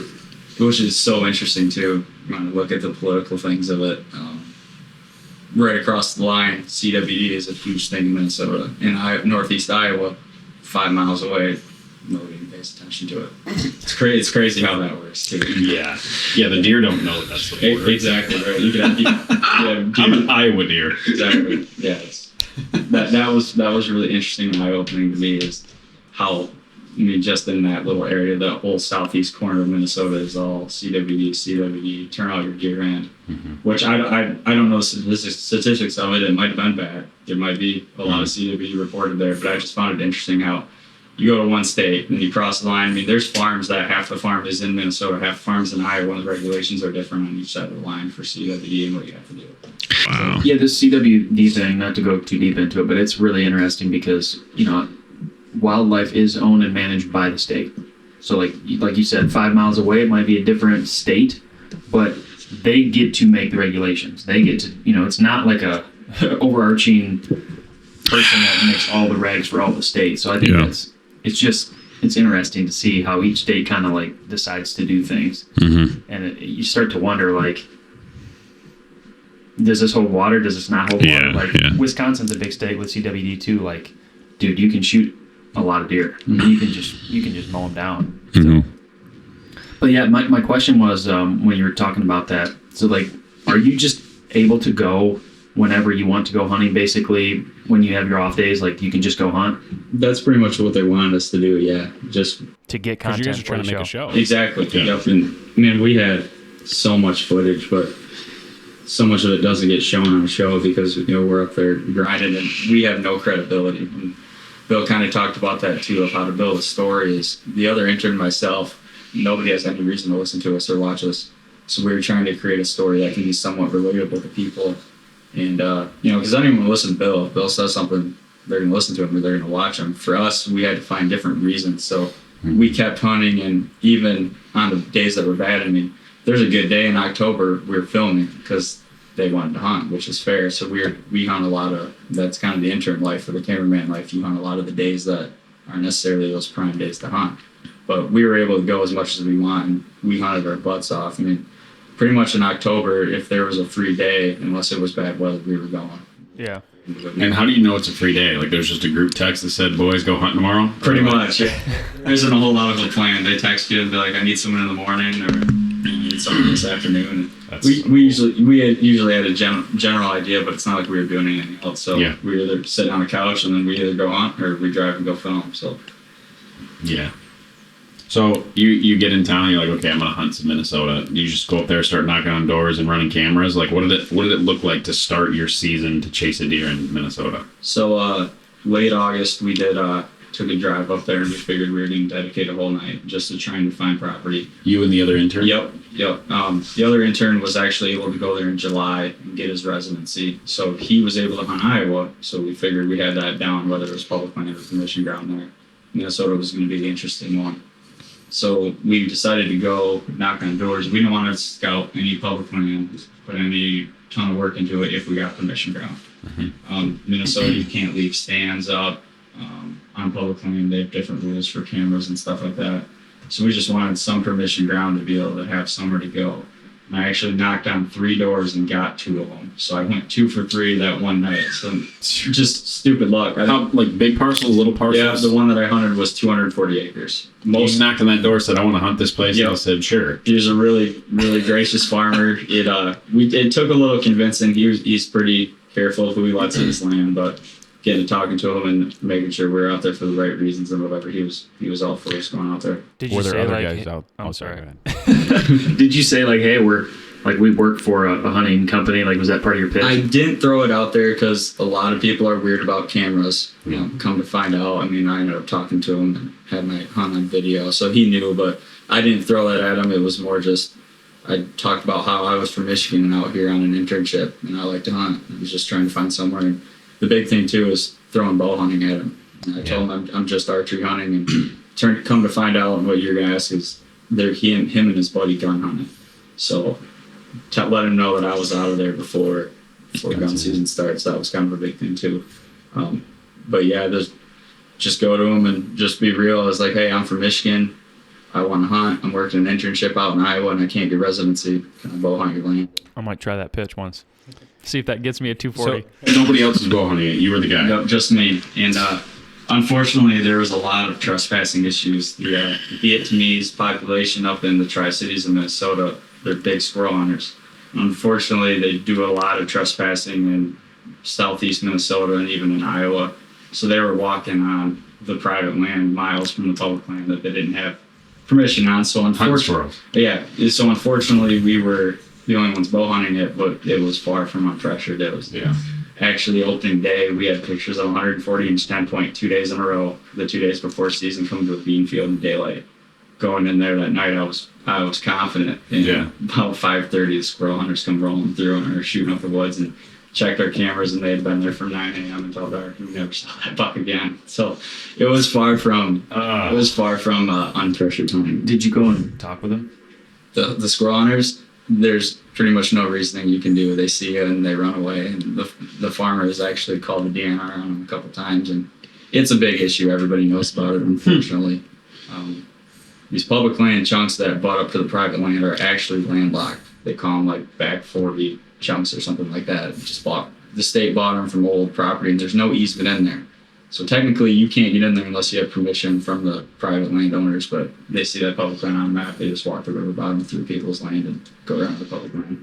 S5: Which is so interesting too. When I look at the political things of it, right across the line, CWD is a huge thing in Minnesota. In northeast Iowa, 5 miles away, nobody pays attention to it. It's crazy. It's crazy how that works too.
S4: Yeah. Yeah, the deer don't know that's the border.
S5: Exactly right. You could have
S4: I'm an Iowa deer.
S5: Exactly. Yeah. That was really interesting and eye opening to me is how. I mean, just in that little area, the whole southeast corner of Minnesota is all CWD, turn out your deer end, which I don't know statistics of it. It might have been bad. There might be a lot of CWD reported there, but I just found it interesting how you go to one state and you cross the line. I mean, there's farms that half the farm is in Minnesota, half the farms in Iowa, and the regulations are different on each side of the line for CWD and what you have to do.
S1: Wow.
S2: Yeah, this CWD thing, not to go too deep into it, but it's really interesting because, wildlife is owned and managed by the state. So like you said, 5 miles away, it might be a different state, but they get to make the regulations. They get to, it's not like a overarching person that makes all the regs for all the states. So I think it's interesting to see how each state kind of like decides to do things. And you start to wonder, like, does this hold water? Does this not hold water? Like Wisconsin's a big state with CWD too. Like, dude, you can shoot a lot of deer. You can just mow them down. So. But yeah, my question was when you were talking about that. So like, are you just able to go whenever you want to go hunting? Basically, when you have your off days, like you can just go hunt.
S5: That's pretty much what they wanted us to do. Yeah, just
S6: to get
S1: Because
S6: content.
S1: you guys are trying to make a show.
S5: exactly.
S4: Yeah.
S5: Yep. And man, we had so much footage, but so much of it doesn't get shown on the show because we're up there grinding and we have no credibility. And Bill kind of talked about that too, of how to build a story. Is the other intern, myself, nobody has any reason to listen to us or watch us. So we were trying to create a story that can be somewhat relatable to people. And, because I don't even want to listen to Bill. If Bill says something, they're going to listen to him or they're going to watch him. For us, we had to find different reasons. So we kept hunting, and even on the days that were bad, I mean, there's a good day in October we were filming because they wanted to hunt, which is fair. So we hunt a lot of, that's kind of the intern life or the cameraman life. You hunt a lot of the days that aren't necessarily those prime days to hunt. But we were able to go as much as we want, and we hunted our butts off. I mean, pretty much in October, if there was a free day, unless it was bad weather, we were going.
S6: Yeah.
S4: And how do you know it's a free day? Like, there's just a group text that said, boys, go hunt tomorrow?
S5: Pretty much, yeah. There isn't a whole lot of a plan. They text you and be like, I need someone in the morning, or I need someone this afternoon. We usually had a general idea, but it's not like we were doing anything else. So we either sit on the couch and then we either go hunt or we drive and go film. So
S4: yeah. So you get in town, you're like, okay, I'm gonna hunt some Minnesota. You just go up there, start knocking on doors and running cameras. Like, what did it look like to start your season to chase a deer in Minnesota?
S5: So late August, we did took a drive up there, and we figured we were going to dedicate a whole night just to trying to find property.
S4: You and the other intern?
S5: Yep. The other intern was actually able to go there in July and get his residency. So he was able to hunt Iowa. So we figured we had that down, whether it was public land or permission ground there. Minnesota was going to be the interesting one. So we decided to go knock on doors. We didn't want to scout any public land, put any ton of work into it if we got permission ground. Minnesota, you can't leave stands up on public land. They have different rules for cameras and stuff like that. So we just wanted some permission ground to be able to have somewhere to go. And I actually knocked on 3 doors and got 2 of them. So I went 2 for 3 that one night. So just stupid luck.
S4: How, like big parcels, little parcels?
S5: Yeah, the one that I hunted was 240 acres.
S4: Most knocked on that door, said, I want to hunt this place. And I said, sure.
S5: He was a really, really gracious farmer. It took a little convincing. He's pretty careful of who he lets in his land, but getting to talking to him and making sure we're out there for the right reasons and whatever, he was all for us going out there.
S6: Did you
S1: Were there
S6: say
S1: other
S6: like,
S1: guys out?
S6: I'm
S1: Oh,
S6: sorry.
S1: go ahead.
S2: Did you say like, hey, we work for a hunting company? Like, was that part of your pitch?
S5: I didn't throw it out there because a lot of people are weird about cameras. Come to find out, I mean, I ended up talking to him and had my hunt on video, so he knew, but I didn't throw that at him. It was more just, I talked about how I was from Michigan and out here on an internship, and I like to hunt. I was just trying to find somewhere, and the big thing too is throwing bow hunting at him. And I told him I'm just archery hunting, and come to find out what you're gonna ask is him and his buddy gun hunting. So let him know that I was out of there before gun season starts. That was kind of a big thing too. But yeah, just go to him and just be real. I was like, hey, I'm from Michigan. I want to hunt. I'm working an internship out in Iowa, and I can't get residency. Can I bow hunt your land?
S6: I might try that pitch once. See if that gets me a 240.
S4: Nobody else is bow hunting it. You were the guy.
S5: Nope, just me. And unfortunately, there was a lot of trespassing issues. The Vietnamese population up in the Tri-Cities of Minnesota, they're big squirrel hunters. Unfortunately, they do a lot of trespassing in southeast Minnesota and even in Iowa. So they were walking on the private land miles from the public land that they didn't have permission on. So unfortunately, we were the only ones bow hunting it, but it was far from unpressured. It was actually opening day. We had pictures of 140-inch 10-point 2 days in a row. The 2 days before season, coming to a bean field in daylight. Going in there that night, I was confident. And about 5:30, the squirrel hunters come rolling through and are shooting up the woods and checked our cameras, and they had been there from 9 a.m. until dark. We never saw that buck again. So it was far from unpressured hunting.
S2: Did you go and talk with them?
S5: The squirrel hunters, there's pretty much no reasoning you can do. They see you and they run away. And the farmer has actually called the DNR on them a couple times, and it's a big issue. Everybody knows about it, unfortunately. These public land chunks that butt up to the private land are actually landlocked. They call them like back 40 chunks or something like that. The state bought them from old property, and there's no easement in there. So technically, you can't get in there unless you have permission from the private landowners. But they see that public land on the map, they just walk the river bottom through people's land and go around the public land.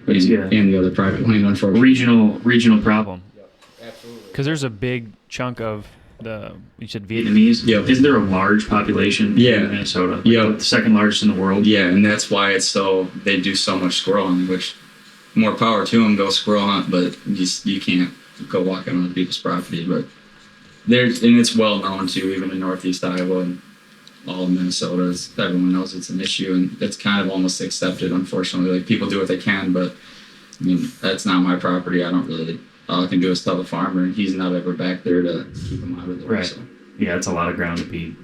S5: And the other private land, unfortunately.
S2: Regional problem.
S6: Because there's a big chunk of you said
S2: Vietnamese?
S5: Yep.
S2: Is there a large population in Minnesota? The second largest in the world?
S5: Yeah, and that's why they do so much squirrel hunting, which more power to them, go squirrel hunt, but you can't go walk on other people's property. But it's well known too, even in northeast Iowa and all of Minnesota. Everyone knows it's an issue, and it's kind of almost accepted, unfortunately. Like, people do what they can, but I mean, that's not my property. All I can do is tell the farmer, and he's not ever back there to keep him out of there.
S2: Right.
S5: So.
S2: Yeah, it's a lot of ground to be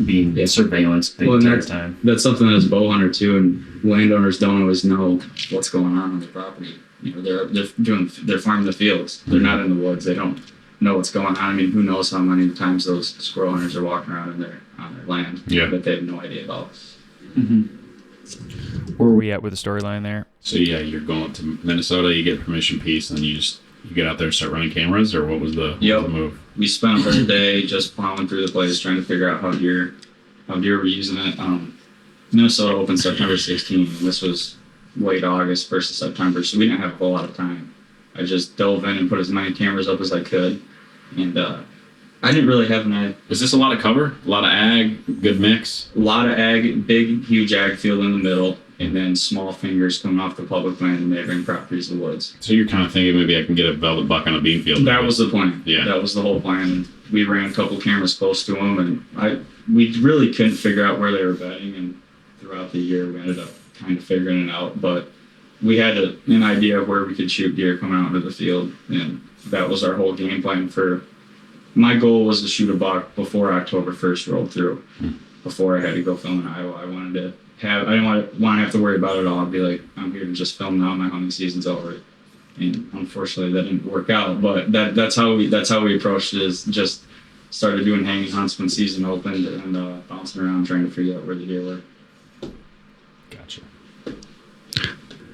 S2: being surveillanced the entire time.
S5: That's something as a bow hunter too, and landowners don't always know what's going on the property. You know, they're farming the fields. They're not in the woods. They don't know what's going on. I mean, who knows how many times those squirrel hunters are walking around on their land that they have no idea about.
S2: Mm-hmm.
S6: Where were we at with the storyline there?
S4: So you're going to Minnesota, you get permission piece, and you get out there and start running cameras, or what was the move?
S5: We spent a whole day just plowing through the place trying to figure out how deer were using it. Minnesota opened September 16th, and this was late August, 1st of September, so we didn't have a whole lot of time. I just dove in and put as many cameras up as I could, and I didn't really have an idea.
S4: Was this a lot of cover? A lot of ag? Good mix?
S5: A lot of ag, big, huge ag field in the middle, and then small fingers coming off the public land and neighboring properries of woods.
S4: So you're kind of thinking maybe I can get a velvet buck on a bean field.
S5: That was the plan.
S4: Yeah.
S5: That was the whole plan. We ran a couple cameras close to them, and we really couldn't figure out where they were bedding, and throughout the year we ended up kind of figuring it out. But we had an idea of where we could shoot deer coming out into the field, and that was our whole game plan. My goal was to shoot a buck before October 1st rolled through, before I had to go film in Iowa. I didn't want to have to worry about it all. I'd be like, I'm here to just film now. My hunting season's over. And unfortunately, that didn't work out. But that's how we approached it. Is just started doing hanging hunts when season opened and bouncing around trying to figure out where the deer were.
S4: Gotcha.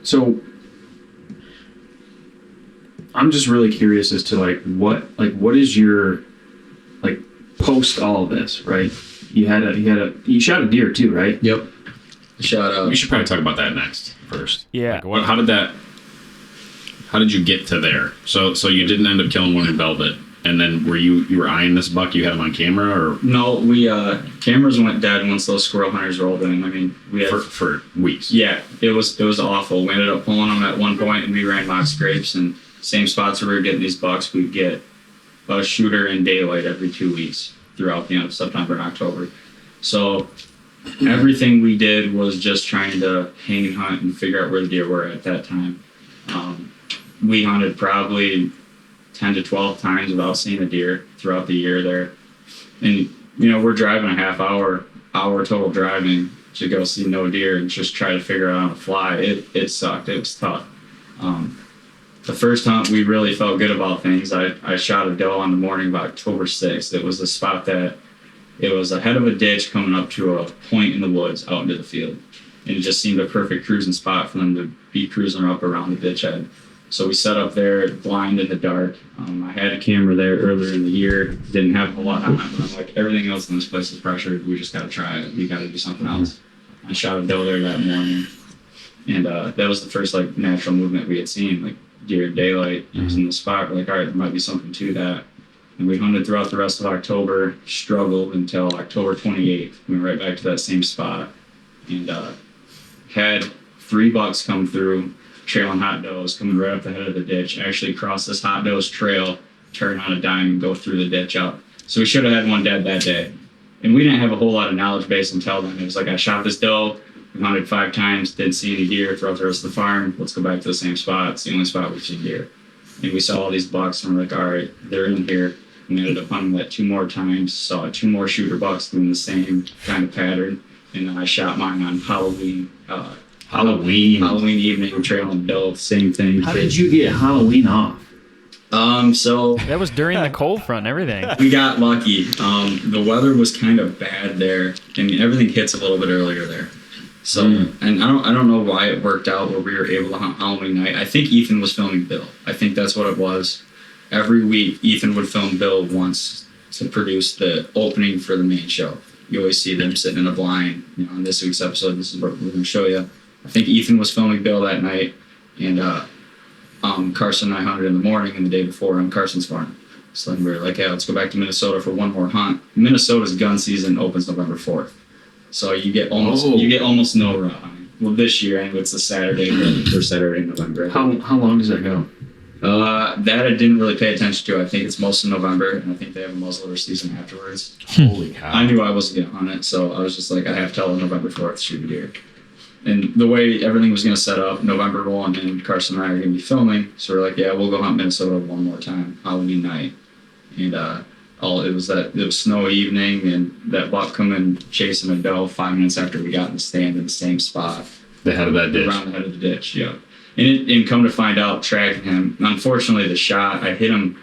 S2: So I'm just really curious as to what is your post all of this, right? You shot a deer too, right?
S5: Yep.
S4: We should probably talk about that next first.
S6: Yeah.
S4: How did you get to there? So you didn't end up killing one in velvet, and then you were eyeing this buck? You had him on camera, or
S5: no? We cameras went dead once those squirrel hunters rolled in. I mean, we had
S4: for weeks.
S5: Yeah, it was awful. We ended up pulling them at one point, and we ran mock scrapes, and same spots where we were getting these bucks, we'd get a shooter in daylight every 2 weeks throughout the end of September and October. So everything we did was just trying to hang and hunt and figure out where the deer were at that time. we hunted probably 10 to 12 times without seeing a deer throughout the year there. And, we're driving a half hour total driving to go see no deer and just try to figure out how to fly. It sucked. It was tough. The first hunt, we really felt good about things. I shot a doe on the morning of October 6th. It was a spot that it was ahead of a ditch coming up to a point in the woods out into the field. And it just seemed a perfect cruising spot for them to be cruising up around the ditch head. So we set up there blind in the dark. I had a camera there earlier in the year. Didn't have a lot on it, but I'm like, everything else in this place is pressured. We just got to try it. We got to do something else. I shot a doe there that morning. And that was the first natural movement we had seen, deer in daylight. It was in the spot. We're like, all right, there might be something to that. And we hunted throughout the rest of October, struggled until October 28th. We went right back to that same spot and had 3 bucks come through, trailing hot does, coming right up the head of the ditch, actually cross this hot does trail, turn on a dime, and go through the ditch out. So we should have had one dead that day. And we didn't have a whole lot of knowledge base until then. It was like, I shot this doe, we hunted 5 times, didn't see any deer throughout the rest of the farm. Let's go back to the same spot. It's the only spot we've seen deer. And we saw all these bucks, and we're like, all right, they're in here. And we ended up hunting that 2 more times, saw 2 more shooter bucks doing the same kind of pattern. And then I shot mine on Halloween evening, trailing doe, same thing.
S2: How did you get Halloween off?
S5: So
S6: That was during the cold front and everything.
S5: we got lucky. The weather was kind of bad there, and everything hits a little bit earlier there. So, and I don't know why it worked out where we were able to hunt Halloween night. I think Ethan was filming Bill. I think that's what it was. Every week, Ethan would film Bill once to produce the opening for the main show. You always see them sitting in a blind. On this week's episode, this is what we're going to show you. I think Ethan was filming Bill that night, and Carson and I hunted in the morning and the day before on Carson's farm. So then we were like, yeah, let's go back to Minnesota for one more hunt. Minnesota's gun season opens November 4th. So you get almost no rut hunting. Well, this year, anyway, it's the first Saturday in November.
S2: How long does that go?
S5: That I didn't really pay attention to. I think it's most of November, and I think they have a muzzleloader season afterwards.
S1: Holy cow.
S5: I knew I wasn't going to hunt it, so I was just like, I have till November 4th to shoot a deer. And the way everything was going to set up, November 1, and Carson and I are going to be filming, so we're like, yeah, we'll go hunt Minnesota one more time, Halloween night. And it was snowy evening, and that buck coming chasing a doe 5 minutes after we got in the stand in the same spot.
S4: The head of that ditch.
S5: Around the head of the ditch, yeah. And come to find out, tracking him. Unfortunately, the shot, I hit him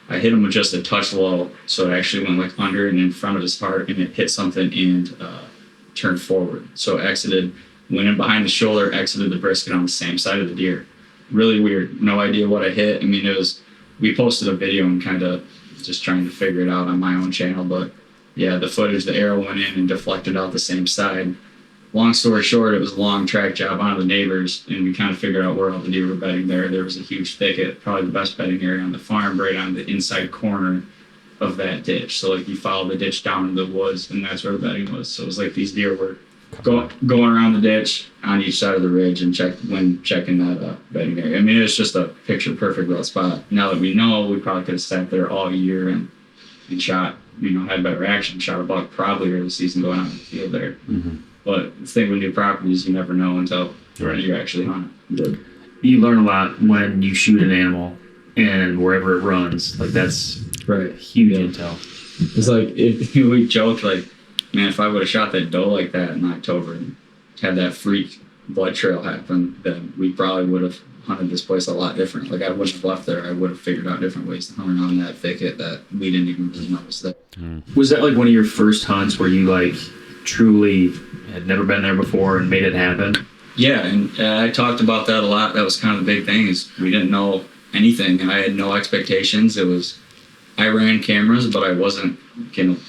S5: with just a touch low, so it actually went under and in front of his heart, and it hit something and turned forward. So it exited, went in behind the shoulder, exited the brisket on the same side of the deer. Really weird. No idea what I hit. I mean, we posted a video and kind of just trying to figure it out on my own channel, but yeah, the footage, the arrow went in and deflected out the same side. Long story short, it was a long track job on the neighbors, and we kind of figured out where all the deer were bedding there. There was a huge thicket, probably the best bedding area on the farm, right on the inside corner of that ditch. So you follow the ditch down into the woods, and that's where the bedding was. So it was like these deer were going around the ditch on each side of the ridge and checking that bedding area. I mean, it's just a picture perfect little spot. Now that we know, we probably could have sat there all year and shot, had better action, shot a buck probably early season going out in the field there. Mm-hmm. But the thing with new properties, you never know until you're actually hunting.
S2: You learn a lot when you shoot an animal and wherever it runs. That's
S5: right.
S2: Huge intel.
S5: It's like, we joked, man, if I would have shot that doe like that in October and had that freak blood trail happen, then we probably would have hunted this place a lot different. I wouldn't have left there. I would have figured out different ways to hunt around that thicket that we didn't even really notice that.
S2: Was that one of your first hunts where you truly had never been there before and made it happen?
S5: Yeah, and I talked about that a lot. That was kind of the big thing, is we didn't know anything. I had no expectations. I ran cameras, but I wasn't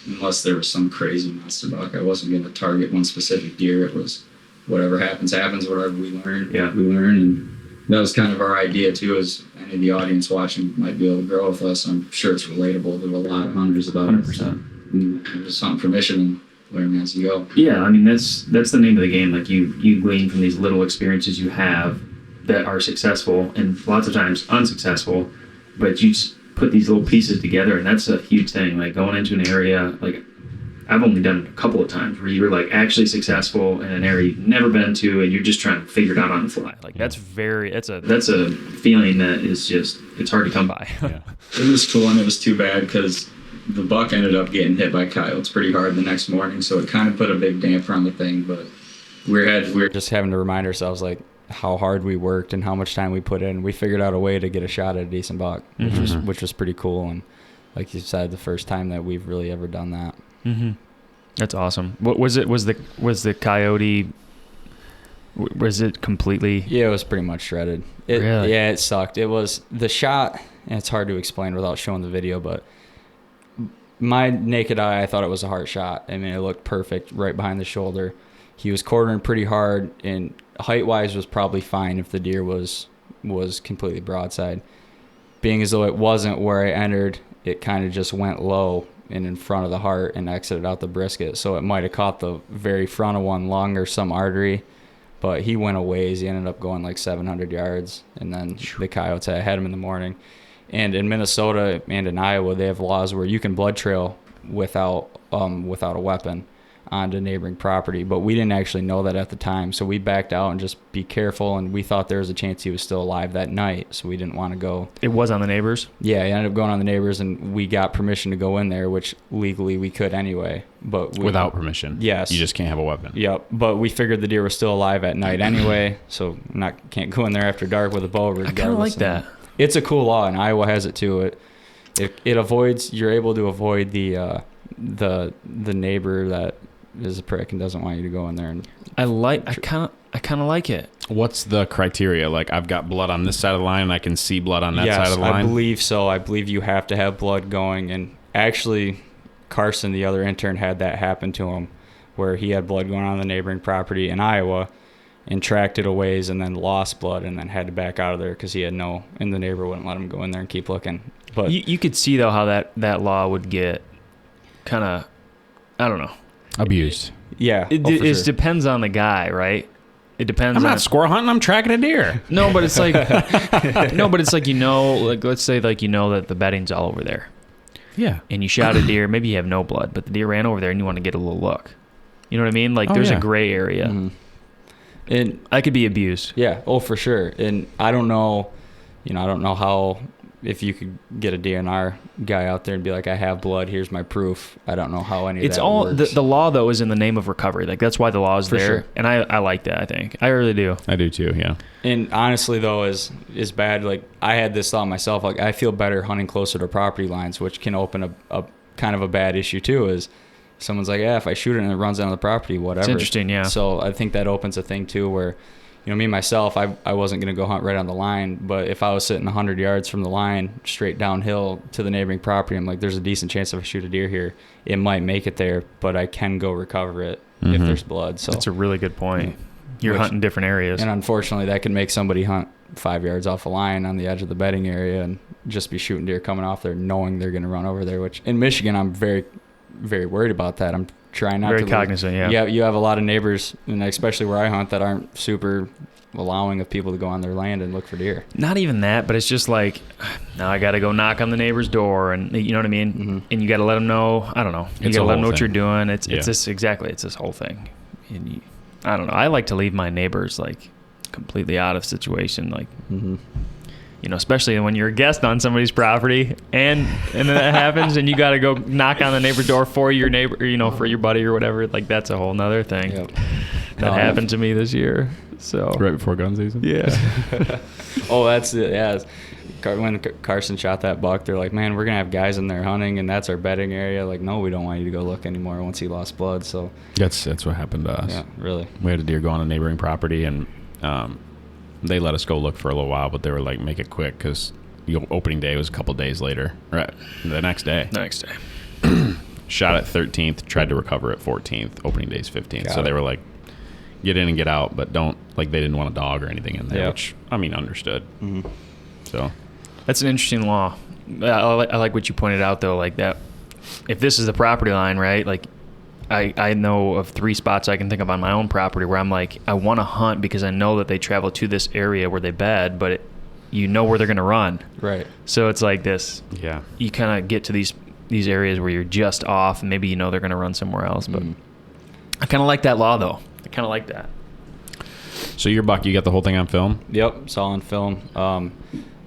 S5: unless there was some crazy monster buck, I wasn't going to target one specific deer. It was whatever happens, whatever we learn, we learn. And that was kind of our idea too, is any of the audience watching might be able to grow with us. I'm sure it's relatable to a lot of hunters about
S2: 100%.
S5: it. Just hunt for mission and learn as you go.
S2: Yeah, I mean, that's the name of the game. You glean from these little experiences you have that are successful and lots of times unsuccessful, but you just put these little pieces together, and that's a huge thing. Going into an area, I've only done it a couple of times where you were like actually successful in an area you've never been to, and you're just trying to figure it out on the fly.
S6: Like that's a
S2: feeling that is just, it's hard to come by.
S1: Yeah.
S5: It was cool, and it was too bad because the buck ended up getting hit by coyotes pretty hard the next morning, so it kind of put a big damper on the thing. But we're
S7: just having to remind ourselves like how hard we worked and how much time we put in. We figured out a way to get a shot at a decent buck, which was pretty cool. And like you said, the first time that we've really ever done that.
S6: Mm-hmm. That's awesome. What was it? Was the coyote? Was it completely?
S7: Yeah, it was pretty much shredded.
S6: Really?
S7: Yeah, it sucked. It was the shot, and it's hard to explain without showing the video, but my naked eye, I thought it was a heart shot. I mean, it looked perfect right behind the shoulder. He was quartering pretty hard, and height-wise was probably fine if the deer was completely broadside. Being as though it wasn't where I entered, it kind of just went low and in front of the heart and exited out the brisket. So it might have caught the very front of one lung or some artery, but he went a ways. He ended up going like 700 yards, and then the coyotes had him in the morning. And in Minnesota and in Iowa, they have laws where you can blood trail without a weapon onto neighboring property. But we didn't actually know that at the time, so we backed out and just be careful. And we thought there was a chance he was still alive that night, so we didn't want to go.
S6: It was on the neighbors?
S7: Yeah, he ended up going on the neighbors, and we got permission to go in there, which legally we could anyway. But
S1: Without permission.
S7: Yes.
S1: You just can't have a weapon.
S7: Yep, but we figured the deer was still alive at night anyway, so can't go in there after dark with a bow.
S6: I kind of like that.
S7: It's a cool law, and Iowa has it too. It avoids, you're able to avoid the neighbor that is a prick and doesn't want you to go in there. And
S6: I kind of like it.
S1: What's the criteria? Like, I've got blood on this side of the line and I can see blood on that side of the line?
S7: I believe so. I believe you have to have blood going. And actually, Carson, the other intern, had that happen to him where he had blood going on the neighboring property in Iowa and tracked it a ways and then lost blood and then had to back out of there because he had and the neighbor wouldn't let him go in there and keep looking. But
S6: you could see, though, how that law would get kind of, I don't know.
S1: Abused.
S7: Yeah.
S6: It
S7: sure.
S6: depends on the guy, right? It depends.
S1: I'm not squirrel hunting. I'm tracking a deer.
S6: No, but it's like, like let's say like that the bedding's all over there.
S1: Yeah.
S6: And you shot a deer. Maybe you have no blood, but the deer ran over there and you want to get a little look. You know what I mean? Like there's a gray area.
S7: Mm-hmm. And
S6: I could be abused.
S7: Yeah. Oh, for sure. And I don't know how, if you could get a DNR guy out there and be like, I have blood, here's my proof. I don't know how any of that works.
S6: The law, though, is in the name of recovery. Like, that's why the law is
S7: For
S6: there.
S7: sure.
S6: And I like that, I think. I really do.
S1: I do too, yeah.
S7: And honestly, though, is bad. Like, I had this thought myself. Like, I feel better hunting closer to property lines, which can open a kind of a bad issue, too, is someone's like, yeah, if I shoot it and it runs down the property, whatever.
S6: It's interesting, yeah.
S7: So I think that opens a thing, too, where, me, myself, I wasn't going to go hunt right on the line, but if I was sitting 100 yards from the line, straight downhill to the neighboring property, I'm like, there's a decent chance if I shoot a deer here, it might make it there, but I can go recover it if there's blood. So
S6: that's a really good point. You're hunting different areas.
S7: And unfortunately, that can make somebody hunt 5 yards off a line on the edge of the bedding area and just be shooting deer coming off there knowing they're going to run over there, which in Michigan, I'm very, very worried about that. I'm trying not to.
S6: Very cognizant, yeah.
S7: Yeah, you have a lot of neighbors, and especially where I hunt, that aren't super allowing of people to go on their land and look for deer.
S6: Not even that, but it's just like, now I got to go knock on the neighbor's door, and you know what I mean? Mm-hmm. And you got to let them know, I don't know. You got to let them know what you're doing. It's this whole thing. And I don't know. I like to leave my neighbors like completely out of situation, like, especially when you're a guest on somebody's property and then that happens and you got to go knock on the neighbor's door for your neighbor, for your buddy or whatever. Like, that's a whole nother thing.
S7: Yep.
S6: That happened to me this year. So
S1: right before gun season.
S6: Yeah.
S7: Oh, that's it. Yeah. When Carson shot that buck, they're like, man, we're going to have guys in there hunting, and that's our bedding area. Like, no, we don't want you to go look anymore once he lost blood. So
S1: That's what happened to us.
S7: Yeah, really.
S1: We had a deer go on a neighboring property, and they let us go look for a little while, but they were like, make it quick because opening day was a couple days later. Right. The next day. Shot at 13th, tried to recover at 14th. Opening day's 15th. So they were like, get in and get out, but don't, like, they didn't want a dog or anything in there, which, I mean, understood. Mm-hmm. So
S6: that's an interesting law. I like what you pointed out, though, like that if this is the property line, right, like I know of 3 spots I can think of on my own property where I'm like, I want to hunt because I know that they travel to this area where they bed, but where they're going to run.
S7: Right.
S6: So it's like this.
S1: Yeah.
S6: You kind of get to these these areas where you're just off and maybe you know they're going to run somewhere else. But I kind of like that law, though. I kind of like that.
S1: So you're Buck. You got the whole thing on film?
S7: Yep, it's all on film.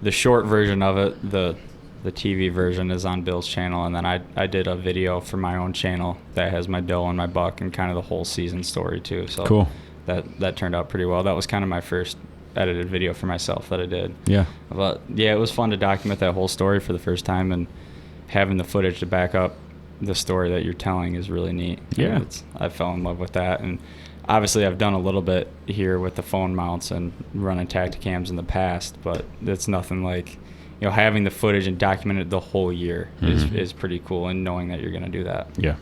S7: The short version of it, the TV version, is on Bill's channel, and then I did a video for my own channel that has my doe and my buck and kind of the whole season story too. So
S1: Cool.
S7: That turned out pretty well. That was kind of my first edited video for myself that I did.
S1: Yeah.
S7: But yeah, it was fun to document that whole story for the first time, and having the footage to back up the story that you're telling is really neat.
S1: Yeah.
S7: I fell in love with that, and obviously I've done a little bit here with the phone mounts and running Tacticams in the past, but it's nothing like, having the footage and document it the whole year is pretty cool, and knowing that you're going to do that.
S1: Yeah.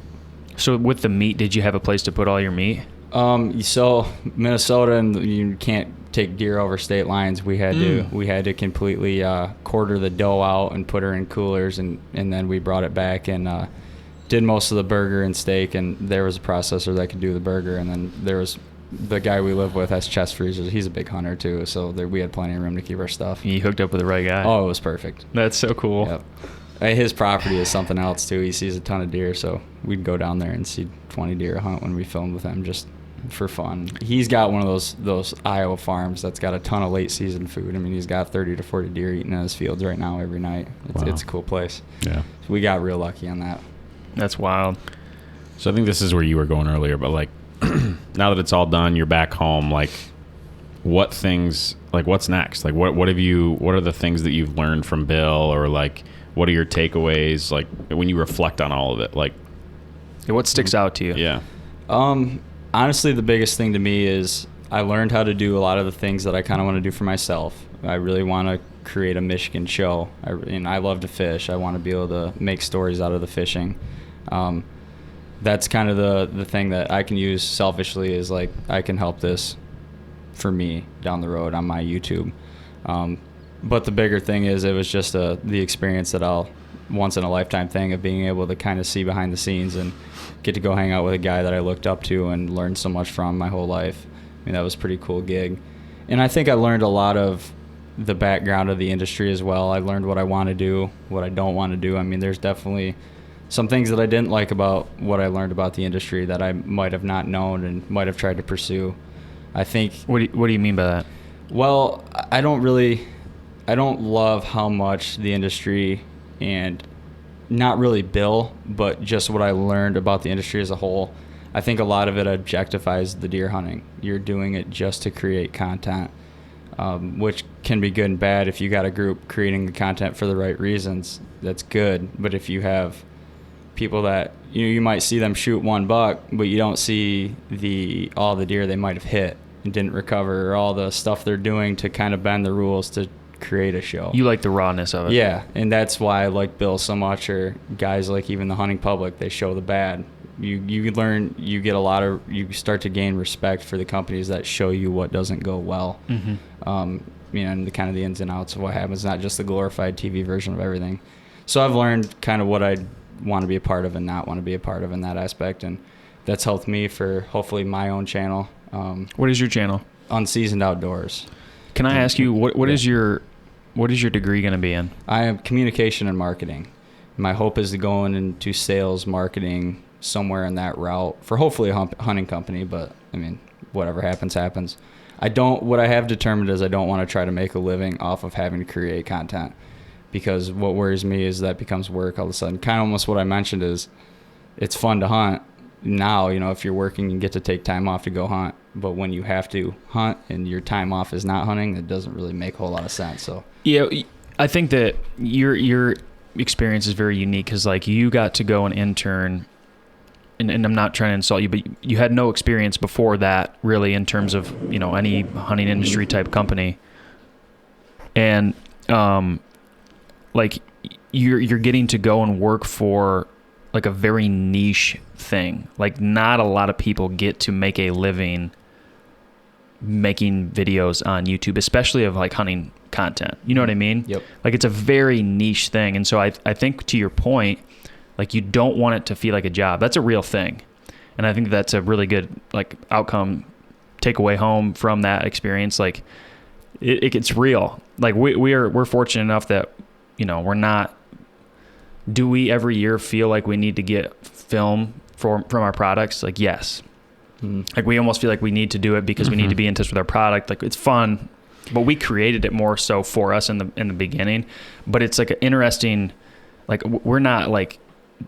S6: So with the meat, did you have a place to put all your meat?
S7: So Minnesota, and you can't take deer over state lines. We had to completely quarter the doe out and put her in coolers, and then we brought it back and did most of the burger and steak, and there was a processor that could do the burger, and then there was the guy we live with has chest freezers. He's a big hunter too, so we had plenty of room to keep our stuff.
S6: You hooked up with the right guy.
S7: Oh, it was perfect.
S6: That's so cool.
S7: Yep. His property is something else too. He sees a ton of deer, so we'd go down there and see 20 deer a hunt when we filmed with him, just for fun. He's got one of those Iowa farms that's got a ton of late season food. I mean, he's got 30 to 40 deer eating in his fields right now every night. It's a cool place.
S1: Yeah.
S7: So we got real lucky on that.
S6: That's wild.
S1: So I think this is where you were going earlier, but like now that it's all done, you're back home, like what's next? Like what are the things that you've learned from Bill, or like what are your takeaways, like when you reflect on all of it? Like
S6: what sticks out to you?
S1: Yeah.
S7: Honestly, the biggest thing to me is I learned how to do a lot of the things that I kind of want to do for myself. I really want to create a Michigan show, and I love to fish. I want to be able to make stories out of the fishing. That's kind of the thing that I can use selfishly, is like I can help this for me down the road on my YouTube. But the bigger thing is it was just the experience that I'll once in a lifetime thing of being able to kind of see behind the scenes and get to go hang out with a guy that I looked up to and learned so much from my whole life. I mean, that was a pretty cool gig. And I think I learned a lot of the background of the industry as well. I learned what I want to do, what I don't want to do. I mean, there's definitely some things that I didn't like about what I learned about the industry that I might have not known and might have tried to pursue. I think...
S6: What do you mean by that?
S7: Well, I don't love how much the industry, and not really Bill, but just what I learned about the industry as a whole, I think a lot of it objectifies the deer hunting. You're doing it just to create content, which can be good and bad. If you got a group creating the content for the right reasons, that's good. But if you have people that you might see them shoot one buck, but you don't see all the deer they might have hit and didn't recover, or all the stuff they're doing to kind of bend the rules to create a show.
S6: You like the rawness of it.
S7: Yeah, and that's why I like Bill so much, or guys like even the hunting public. They show the bad. You learn, you start to gain respect for the companies that show you what doesn't go well. And the kind of the ins and outs of what happens, not just the glorified TV version of everything. So I've learned kind of what I want to be a part of and not want to be a part of in that aspect, and that's helped me for hopefully my own channel.
S6: What is your channel?
S7: Unseasoned Outdoors.
S6: Can I ask you what is your degree going to be in?
S7: I am communication and marketing. My hope is to go into sales, marketing, somewhere in that route for hopefully a hunting company. But I mean, whatever happens, happens. What I have determined is I don't want to try to make a living off of having to create content, because what worries me is that becomes work all of a sudden. Kind of almost what I mentioned is it's fun to hunt now, if you're working, you get to take time off to go hunt. But when you have to hunt and your time off is not hunting, it doesn't really make a whole lot of sense. So
S6: yeah, I think that your experience is very unique, because like you got to go and intern, and I'm not trying to insult you, but you had no experience before that really in terms of any hunting industry type company, and like you're getting to go and work for like a very niche thing. Like not a lot of people get to make a living making videos on YouTube, especially of like hunting content. You know what I mean?
S7: Yep.
S6: Like it's a very niche thing. And so I think to your point, like you don't want it to feel like a job. That's a real thing. And I think that's a really good like outcome, takeaway home from that experience. Like it gets real. Like we're fortunate enough that, we're not Do we every year feel like we need to get film from our products? Like, yes. Like we almost feel like we need to do it because we need to be in touch with our product. Like it's fun, but we created it more so for us in the beginning. But it's like an interesting, like we're not like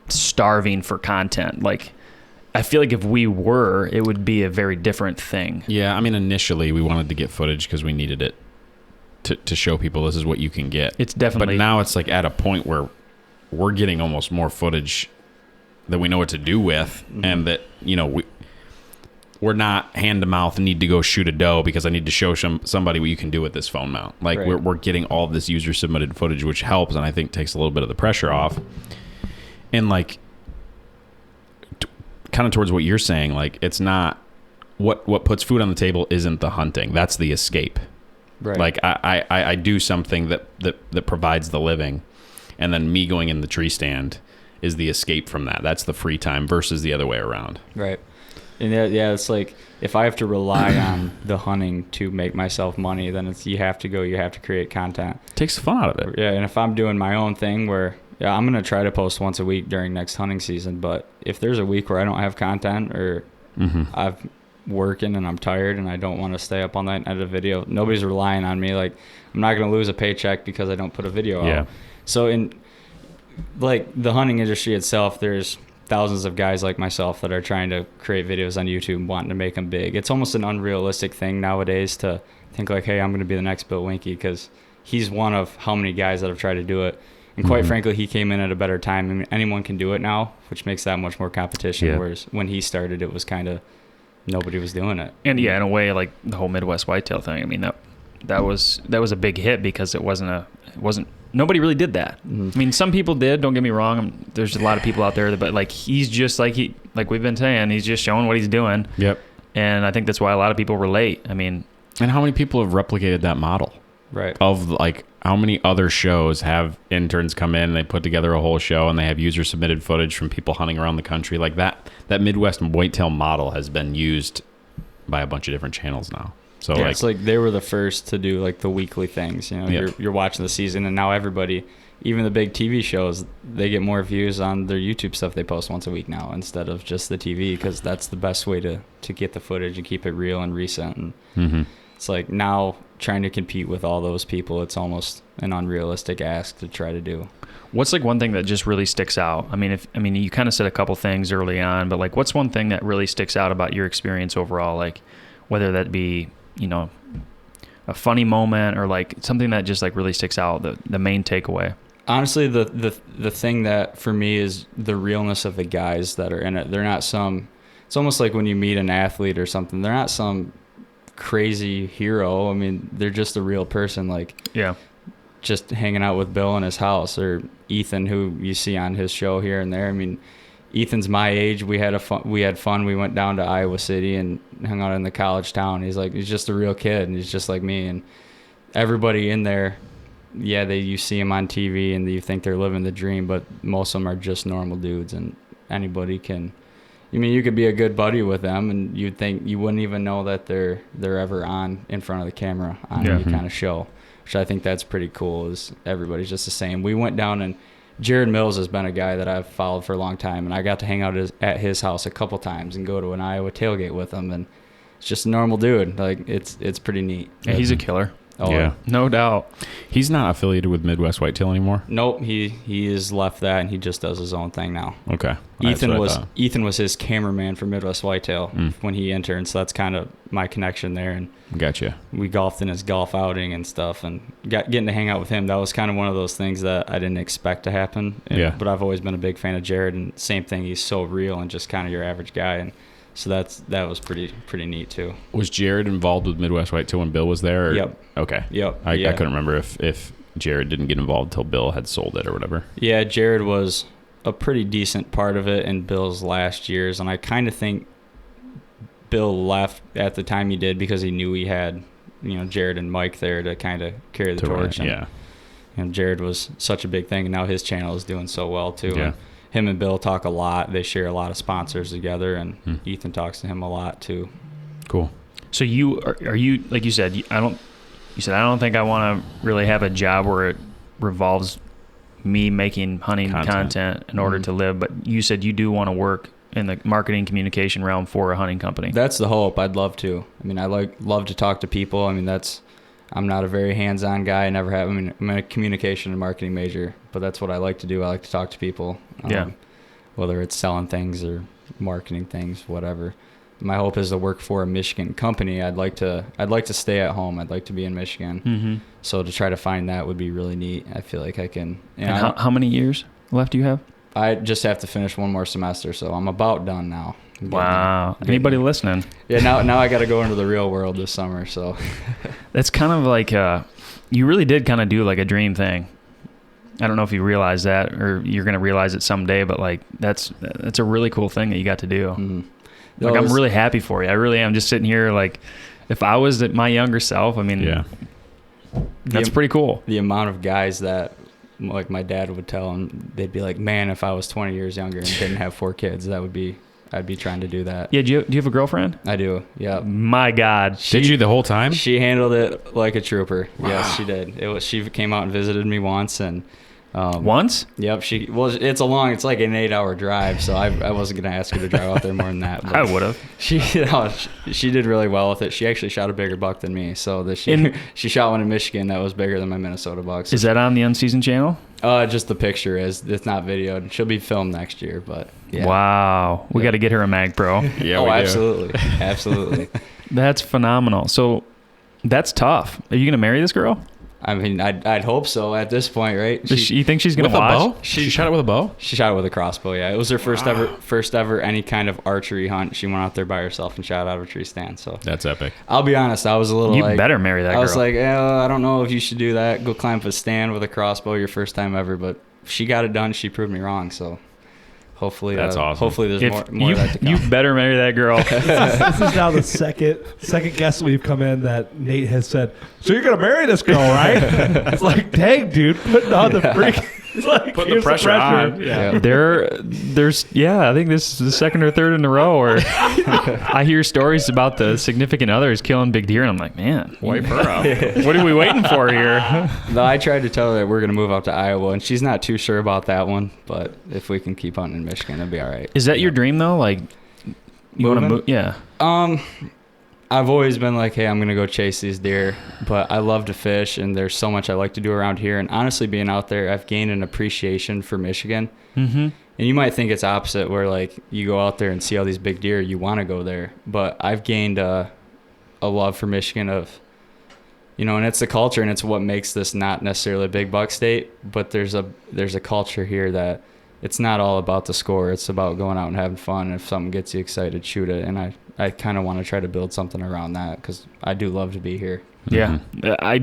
S6: starving for content. Like I feel like if we were, it would be a very different thing.
S1: Yeah, I mean, initially we wanted to get footage because we needed it to show people this is what you can get.
S6: It's definitely.
S1: But now it's like at a point where we're getting almost more footage that we know what to do with, and that, you know, we're not hand to mouth and need to go shoot a doe because I need to show somebody what you can do with this phone mount. Like
S7: Right.
S1: we're getting all of this user submitted footage, which helps, and I think takes a little bit of the pressure off. And like, kind of towards what you're saying, like it's not what puts food on the table isn't the hunting. That's the escape.
S7: Right.
S1: Like I do something that provides the living, and then me going in the tree stand is the escape from that. That's the free time versus the other way around.
S7: Right. And yeah, it's like if I have to rely on the hunting to make myself money, then you have to create content.
S1: Takes the fun out of it.
S7: Yeah, and if I'm doing my own thing where, yeah, I'm going to try to post once a week during next hunting season, but if there's a week where I don't have content or I'm working and I'm tired and I don't want to stay up all night and edit a video, nobody's relying on me. Like, I'm not going to lose a paycheck because I don't put a video out. So in like the hunting industry itself, there's thousands of guys like myself that are trying to create videos on YouTube wanting to make them big. It's almost an unrealistic thing nowadays to think like, hey, I'm going to be the next Bill Winke, because he's one of how many guys that have tried to do it. And quite frankly, he came in at a better time. I mean, anyone can do it now, which makes that much more competition.
S1: Yeah.
S7: Whereas when he started, it was kind of nobody was doing it.
S6: And yeah, in a way, like the whole Midwest whitetail thing. I mean, that was a big hit because it wasn't nobody really did that. I mean, some people did. Don't get me wrong. There's a lot of people out there, but like he's just like we've been saying, he's just showing what he's doing.
S1: Yep.
S6: And I think that's why a lot of people relate. I mean,
S1: and how many people have replicated that model?
S7: Right.
S1: Of like how many other shows have interns come in and they put together a whole show and they have user submitted footage from people hunting around the country? Like that Midwest whitetail model has been used by a bunch of different channels now. So
S7: yeah,
S1: like,
S7: it's like they were the first to do like the weekly things. You know, you're watching the season, and now everybody, even the big TV shows, they get more views on their YouTube stuff they post once a week now instead of just the TV, because that's the best way to get the footage and keep it real and recent. And it's like now trying to compete with all those people, it's almost an unrealistic ask to try to do.
S6: what's like one thing that just really sticks out? I mean, you kind of said a couple things early on, but like, what's one thing that really sticks out about your experience overall? Like, whether that be, you know, a funny moment or like something that just like really sticks out, the main takeaway.
S7: Honestly, the thing that for me is the realness of the guys that are in it. They're not it's almost like when you meet an athlete or something, they're not some crazy hero. I mean, they're just a real person, like just hanging out with Bill in his house, or Ethan, who you see on his show here and there. I mean, Ethan's my age. We had fun. We went down to Iowa City and hung out in the college town. He's just a real kid, and he's just like me. And everybody in there, you see them on TV and you think they're living the dream, but most of them are just normal dudes, and anybody can. I mean, you could be a good buddy with them, and you'd think you wouldn't even know that they're ever on in front of the camera on any kind of show, which I think that's pretty cool. Is everybody's just the same. We went down, and Jared Mills has been a guy that I've followed for a long time, and I got to hang out at his house a couple times and go to an Iowa tailgate with him, and it's just a normal dude. Like it's pretty neat.
S6: Yeah, he's a killer.
S7: Oh,
S1: yeah,
S6: no doubt.
S1: He's not affiliated with Midwest Whitetail anymore.
S7: Nope, he has left that, and he just does his own thing now.
S1: Okay.
S7: Ethan was his cameraman for Midwest Whitetail when he interned, so that's kind of my connection there. And
S1: gotcha.
S7: We golfed in his golf outing and stuff, and getting to hang out with him. That was kind of one of those things that I didn't expect to happen. But I've always been a big fan of Jared, and same thing. He's so real and just kind of your average guy, and so that was pretty neat too.
S1: Was Jared involved with Midwest Whitetail when Bill was there? Or?
S7: Yep.
S1: Okay.
S7: Yep.
S1: I couldn't remember if Jared didn't get involved until Bill had sold it or whatever. Yeah,
S7: Jared was a pretty decent part of it in Bill's last years, and I kind of think Bill left at the time he did because he knew he had, Jared and Mike there to kind of carry the torch. And Jared was such a big thing, and now his channel is doing so well too.
S1: Yeah.
S7: And him and Bill talk a lot. They share a lot of sponsors together, and Ethan talks to him a lot too.
S1: Cool.
S6: So are you like you said, I don't think I want to really have a job where it revolves me making hunting content in order to live. But you said you do want to work in the marketing communication realm for a hunting company.
S7: That's the hope. I'd love to. I mean, I love to talk to people. I mean, I'm not a very hands-on guy. I never have. I mean, I'm a communication and marketing major, but that's what I like to do. I like to talk to people. Whether it's selling things or marketing things, whatever. My hope is to work for a Michigan company. I'd like to stay at home. I'd like to be in Michigan. So to try to find that would be really neat. I feel like I can.
S6: And how many years left do you have?
S7: I just have to finish one more semester, so I'm about done now.
S6: Wow. Anybody listening?
S7: Yeah, now I got to go into the real world this summer, so.
S6: That's kind of like, you really did kind of do like a dream thing. I don't know if you realize that or you're going to realize it someday, but like that's a really cool thing that you got to do.
S7: Mm-hmm.
S6: Like, I'm really happy for you. I really am. Just sitting here, like, if I was my younger self, I mean, that's pretty cool.
S7: The amount of guys that, like, my dad would tell them, they'd be like, man, if I was 20 years younger and didn't have 4 kids, I'd be trying to do that.
S6: Yeah, do you have a girlfriend?
S7: I do, yeah.
S6: My God.
S1: Did you the whole time?
S7: She handled it like a trooper.
S1: Wow.
S7: Yes, she did. She came out and visited me once, and
S6: once?
S7: Yep. It's like an 8-hour drive, so I wasn't gonna ask her to drive out there more than that. But
S6: I would have.
S7: She did really well with it. She actually shot a bigger buck than me. So she shot one in Michigan that was bigger than my Minnesota buck. So
S6: is that on the Unseasoned channel?
S7: Just the picture is. It's not videoed. She'll be filmed next year, but yeah.
S6: Wow. We got to get her a Mag Pro.
S1: Yeah.
S7: Absolutely, absolutely.
S6: That's phenomenal. So that's tough. Are you gonna marry this girl?
S7: I mean, I'd hope so at this point, right?
S6: You think she's gonna
S1: with
S6: watch?
S1: a bow? She shot it with a bow?
S7: She shot it with a crossbow. Yeah, it was her first ever any kind of archery hunt. She went out there by herself and shot out of a tree stand. So
S1: That's epic.
S7: I'll be honest, I was a little.
S6: You better marry that girl.
S7: I was like, I don't know if you should do that. Go climb up a stand with a crossbow your first time ever. But she got it done. She proved me wrong. So hopefully,
S1: that's awesome.
S7: Hopefully, there's more of that to come.
S6: You better marry that girl.
S3: This is now the second guest we've come in that Nate has said, so you're going to marry this girl, right? It's like, dang, dude, putting on the freak. Like,
S1: Put the pressure on.
S3: Yeah.
S6: There's I think this is the second or third in a row where I hear stories about the significant others killing big deer, and I'm like, man,
S1: Wipe her up.
S6: what are we waiting for here?
S7: No, I tried to tell her that we're going to move out to Iowa, and she's not too sure about that one. But if we can keep hunting in Michigan, it'll be all right.
S6: Is that your dream though? Like, you want to move? Yeah.
S7: I've always been like, hey, I'm going to go chase these deer, but I love to fish, and there's so much I like to do around here. And honestly, being out there, I've gained an appreciation for Michigan.
S6: Mm-hmm.
S7: And you might think it's opposite, where like you go out there and see all these big deer, you want to go there. But I've gained a love for Michigan and it's the culture, and it's what makes this not necessarily a big buck state, but there's a culture here that it's not all about the score. It's about going out and having fun. And if something gets you excited, shoot it. And I kind of want to try to build something around that because I do love to be here.
S6: Yeah. I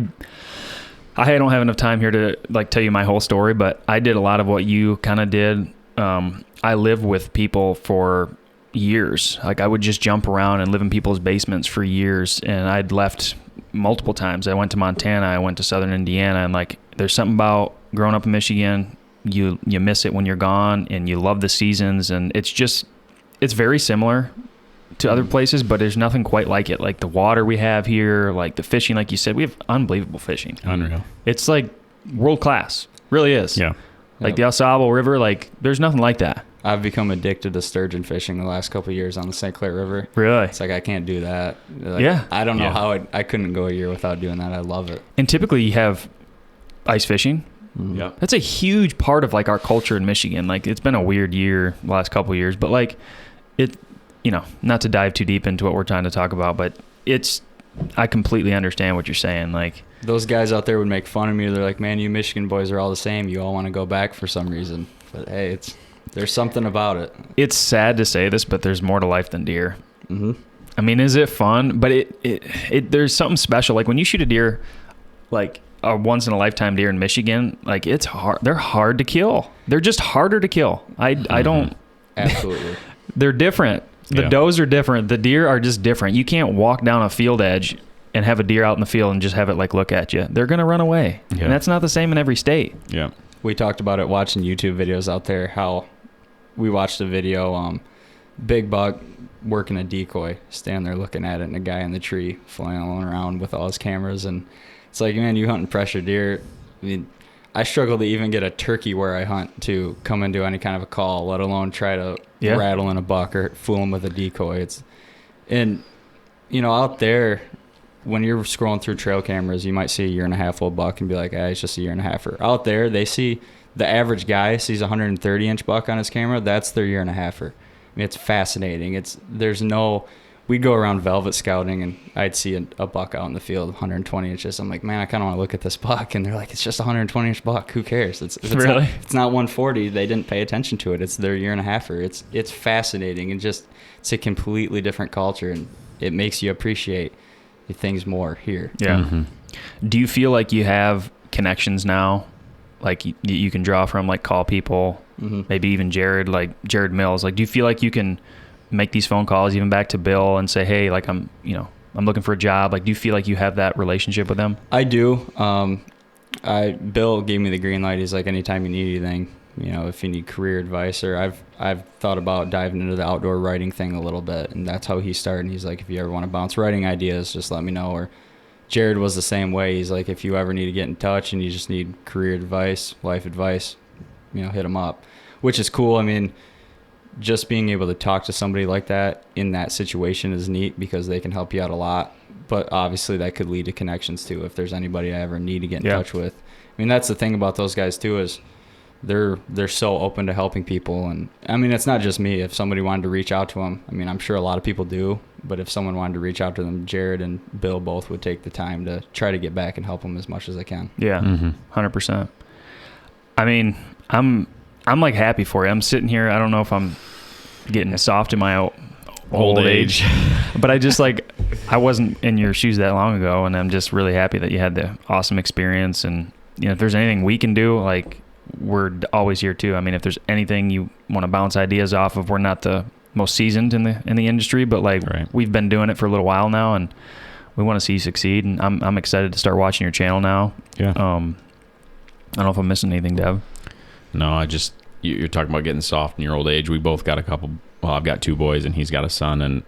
S6: don't have enough time here to like tell you my whole story, but I did a lot of what you kind of did. I lived with people for years. Like I would just jump around and live in people's basements for years, and I'd left multiple times. I went to Montana, I went to Southern Indiana, and like there's something about growing up in Michigan, you miss it when you're gone, and you love the seasons, and it's very similar to other places, but there's nothing quite like it. Like the water we have here, like the fishing, like you said, we have unbelievable fishing.
S1: Unreal.
S6: It's like world class. Really is.
S1: Yeah.
S6: Like the El Sabo River, like there's nothing like that.
S7: I've become addicted to sturgeon fishing the last couple of years on the St. Clair River.
S6: Really?
S7: It's like I can't do that. Like,
S6: Yeah.
S7: I don't know how I couldn't go a year without doing that. I love it.
S6: And typically you have ice fishing.
S1: Yeah.
S6: That's a huge part of like our culture in Michigan. Like it's been a weird year the last couple of years, but like it, not to dive too deep into what we're trying to talk about, but I completely understand what you're saying. Like
S7: those guys out there would make fun of me. They're like, man, you Michigan boys are all the same. You all want to go back for some reason. But hey, there's something about it.
S6: It's sad to say this, but there's more to life than deer.
S7: Mm-hmm.
S6: I mean, is it fun? But it there's something special. Like when you shoot a deer, like a once in a lifetime deer in Michigan, like it's hard. They're hard to kill. They're just harder to kill. I don't.
S7: Absolutely.
S6: They're different. The does are different. The deer are just different. You can't walk down a field edge and have a deer out in the field and just have it like look at you. They're gonna run away, and that's not the same in every state.
S1: Yeah.
S7: We talked about it watching YouTube videos out there, how we watched a video, big buck working a decoy, standing there looking at it, and a guy in the tree flailing around with all his cameras. And it's like, man, you hunting pressure deer. I mean, I struggle to even get a turkey where I hunt to come into any kind of a call, let alone try to rattle in a buck or fool them with a decoy. And out there, when you're scrolling through trail cameras, you might see a 1.5-year-old buck and be like, it's just a 1.5-year. Out there, they see the average guy sees a 130-inch buck on his camera. That's their 1.5-year. I mean, it's fascinating. We'd go around velvet scouting, and I'd see a buck out in the field, 120 inches. I'm like, man, I kind of want to look at this buck. And they're like, it's just a 120-inch buck. Who cares? It's
S6: really?
S7: It's not 140. They didn't pay attention to it. It's their 1.5-year. It's fascinating, and just it's a completely different culture, and it makes you appreciate things more here.
S6: Yeah.
S1: Mm-hmm.
S6: Do you feel like you have connections now, like you can draw from, like call people, maybe even Jared Mills? Like, do you feel like you can make these phone calls even back to Bill and say, hey, like I'm looking for a job? Like, do you feel like you have that relationship with them?
S7: I do. Bill gave me the green light. He's like, anytime you need anything, if you need career advice, or I've thought about diving into the outdoor writing thing a little bit, and that's how he started. And he's like, if you ever want to bounce writing ideas, just let me know. Or Jared was the same way. He's like, if you ever need to get in touch and you just need career advice, life advice, hit him up, which is cool. I mean, just being able to talk to somebody like that in that situation is neat because they can help you out a lot. But obviously that could lead to connections too if there's anybody I ever need to get in touch with. I mean, that's the thing about those guys too, is they're so open to helping people. And I mean, it's not just me. If somebody wanted to reach out to them, I mean, I'm sure a lot of people do, but if someone wanted to reach out to them, Jared and Bill both would take the time to try to get back and help them as much as they can.
S6: Yeah. 100%. I mean, I'm like happy for you. I'm sitting here. I don't know if I'm getting soft in my old age, but I just I wasn't in your shoes that long ago, and I'm just really happy that you had the awesome experience. And if there's anything we can do, like, we're always here too. I mean, if there's anything you want to bounce ideas off of, we're not the most seasoned in the industry, but we've been doing it for a little while now, and we want to see you succeed. And I'm excited to start watching your channel now.
S1: Yeah.
S6: I don't know if I'm missing anything, Dev.
S1: No, you're talking about getting soft in your old age. We both got I've got 2 boys and he's got a son, and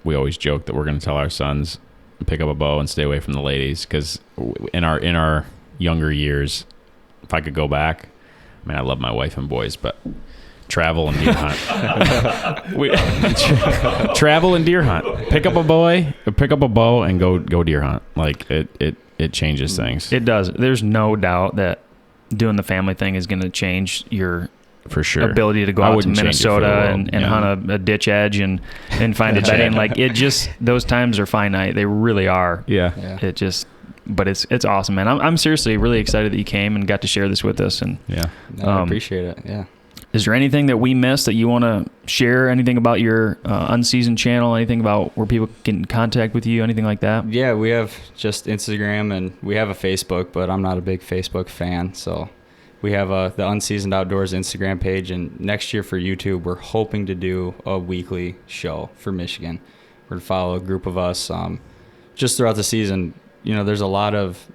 S1: we always joke that we're going to tell our sons, pick up a bow and stay away from the ladies, because in our younger years, if I could go back, I mean, I love my wife and boys, but travel and deer hunt. Travel and deer hunt. Pick up a bow and go deer hunt. Like, it changes things.
S6: It does. There's no doubt that doing the family thing is going to change your
S1: for sure
S6: ability to go out to Minnesota and hunt a ditch edge and find a bedding. Like, it just, those times are finite. They really are.
S1: Yeah.
S6: It just, but it's awesome, man. I'm seriously really excited that you came and got to share this with us. And
S7: I appreciate it. Yeah.
S6: Is there anything that we missed that you want to share? Anything about your unseasoned channel? Anything about where people can contact with you? Anything like that?
S7: Yeah, we have just Instagram, and we have a Facebook, but I'm not a big Facebook fan. So we have the Unseasoned Outdoors Instagram page, and next year for YouTube, we're hoping to do a weekly show for Michigan. We're going to follow a group of us just throughout the season. There's a lot of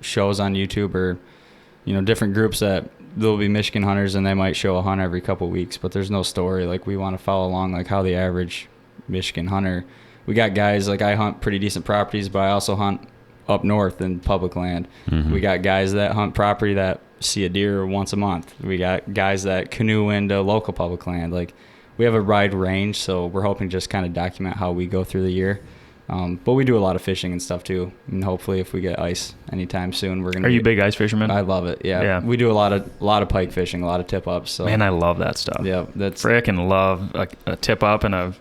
S7: shows on YouTube, or different groups that there'll be Michigan hunters, and they might show a hunt every couple of weeks, but there's no story. Like, we want to follow along, like, how the average Michigan hunter. We got guys, like, I hunt pretty decent properties, but I also hunt up north in public land. We got guys that hunt property that see a deer once a month. We got guys that canoe into local public land. Like, we have a wide range, so we're hoping to just kind of document how we go through the year. But we do a lot of fishing and stuff too, and hopefully if we get ice anytime soon, we're gonna.
S6: Are you a big ice fisherman?
S7: I love it. Yeah. We do a lot of pike fishing, a lot of tip ups. So.
S6: Man, I love that stuff.
S7: Yeah, that's
S6: freaking love a tip up and a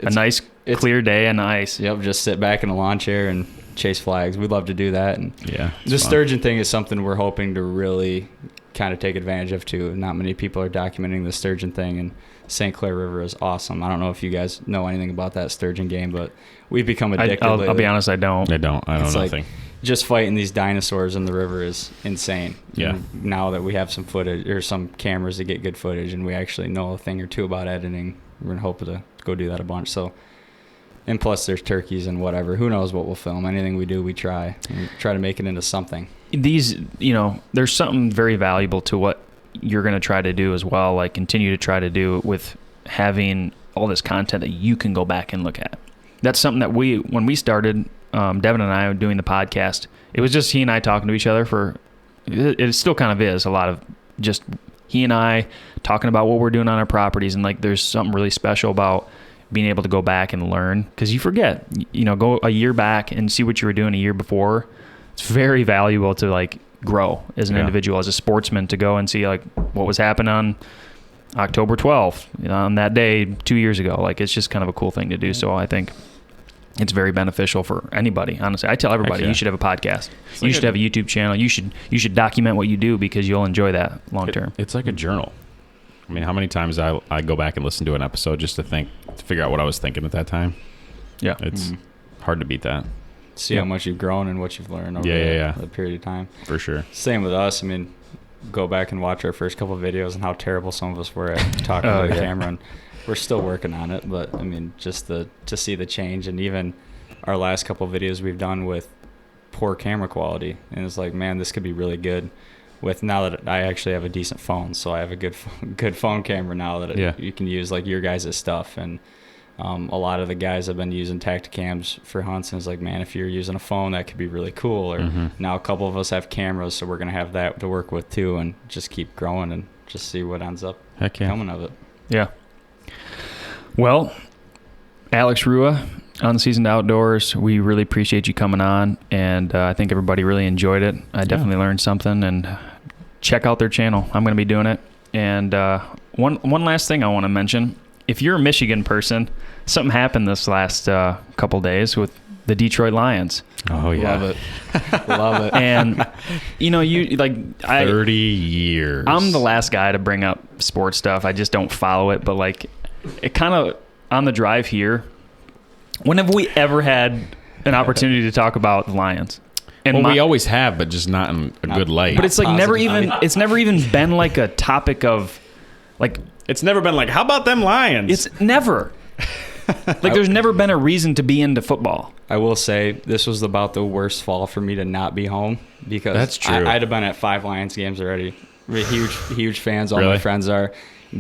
S6: nice clear day on ice.
S7: Yep, just sit back in a lawn chair and chase flags. We'd love to do that, and the
S1: fun.
S7: Sturgeon thing is something we're hoping to really kind of take advantage of too. Not many people are documenting the sturgeon thing, and St. Clair River is awesome. I don't know if you guys know anything about that sturgeon game, but we've become addicted.
S6: I'll be honest, I don't.
S1: I know nothing.
S7: Just fighting these dinosaurs in the river is insane.
S1: Yeah.
S7: And now that we have some footage or some cameras to get good footage, and we actually know a thing or two about editing, we're gonna hope to go do that a bunch. So, and plus there's turkeys and whatever. Who knows what we'll film? Anything we do, we try to make it into something.
S6: These, there's something very valuable to what you're going to try to do as well, like continue to try to do with having all this content that you can go back and look at. That's something that when we started, Devin and I doing the podcast, it was just he and I talking to each other for it still kind of is a lot of just he and I talking about what we're doing on our properties, and like there's something really special about being able to go back and learn, because you forget, go a year back and see what you were doing a year before. It's very valuable to like grow as an individual, as a sportsman, to go and see like what was happening on October 12th, on that day 2 years ago. Like, it's just kind of a cool thing to do. So I think it's very beneficial for anybody. Honestly, I tell everybody, you should have a podcast. You should have a YouTube channel. You should document what you do, because you'll enjoy that long term.
S1: It's like a journal. I mean, how many times I go back and listen to an episode just to figure out what I was thinking at that time.
S6: Yeah.
S1: It's hard to beat that.
S7: See how much you've grown and what you've learned over the period of time.
S1: For sure.
S7: Same with us. I mean, go back and watch our first couple of videos and how terrible some of us were at talking to the camera. And we're still working on it, but I mean, just to see the change, and even our last couple of videos we've done with poor camera quality, and it's like, man, this could be really good. With now that I actually have a decent phone, so I have a good phone camera now that you can use like your guys' stuff. And a lot of the guys have been using Tacticams for hunts, and it's like, man, if you're using a phone, that could be really cool. Or now a couple of us have cameras, so we're gonna have that to work with too, and just keep growing and just see what ends up coming of it.
S6: Yeah. Well, Alex Rewa, Unseasoned Outdoors, we really appreciate you coming on, and I think everybody really enjoyed it. I definitely learned something, and check out their channel. I'm going to be doing it. And one last thing I want to mention. If you're a Michigan person, something happened this last couple days with the Detroit Lions.
S1: Oh, yeah.
S7: Love it. Love it.
S6: And, you like...
S1: 30 years.
S6: I'm the last guy to bring up sports stuff. I just don't follow it, but like, it kind of, on the drive here, when have we ever had an opportunity to talk about the Lions? And
S1: we always have, but just not in a good light.
S6: But it's like it's never even been like a topic of, like,
S1: it's never been like, how about them Lions?
S6: It's never. Like, there's never been a reason to be into football.
S7: I will say this was about the worst fall for me to not be home, because
S1: that's true.
S7: I'd have been at 5 Lions games already. We're huge fans. All
S1: Really?
S7: my friends are.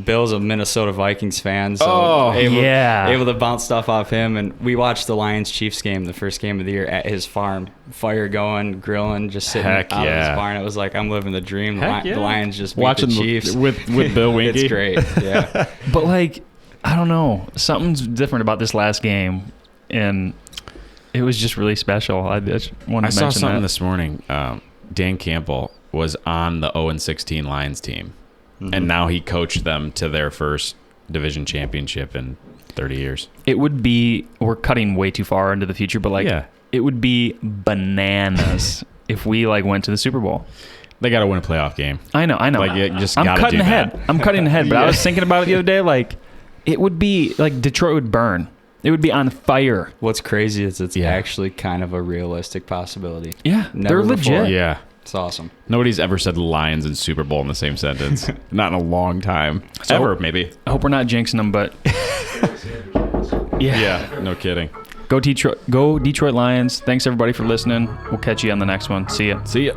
S7: Bill's a Minnesota Vikings fan, so able to bounce stuff off him. And we watched the Lions-Chiefs game, the first game of the year, at his farm. Fire going, grilling, just sitting out of his barn. It was like, I'm living the dream. The Lions just beat
S1: watching
S7: the Chiefs.
S1: with Bill Winke.
S7: It's great, yeah.
S6: But like, I don't know, something's different about this last game, and it was just really special. I just wanted to mention that.
S1: I saw something this morning. Dan Campbell was on the 0-16 Lions team. And now he coached them to their first division championship in 30 years.
S6: It would be, we're cutting way too far into the future, but like, it would be bananas if we like went to the Super Bowl.
S1: They got to win a playoff game.
S6: I know.
S1: Like, you just
S6: I'm
S1: got to
S6: cutting
S1: do
S6: ahead.
S1: that.
S6: I'm cutting ahead, but I was thinking about it the other day. Like, it would be like Detroit would burn. It would be on fire.
S7: What's crazy is it's actually kind of a realistic possibility.
S6: Yeah, they're legit.
S7: Before.
S1: Yeah.
S7: It's awesome.
S1: Nobody's ever said Lions and Super Bowl in the same sentence. Not in a long time.
S6: So,
S1: ever, maybe.
S6: I hope we're not jinxing them, but
S1: yeah, no kidding.
S6: Go Detroit Lions. Thanks everybody for listening. We'll catch you on the next one. See ya.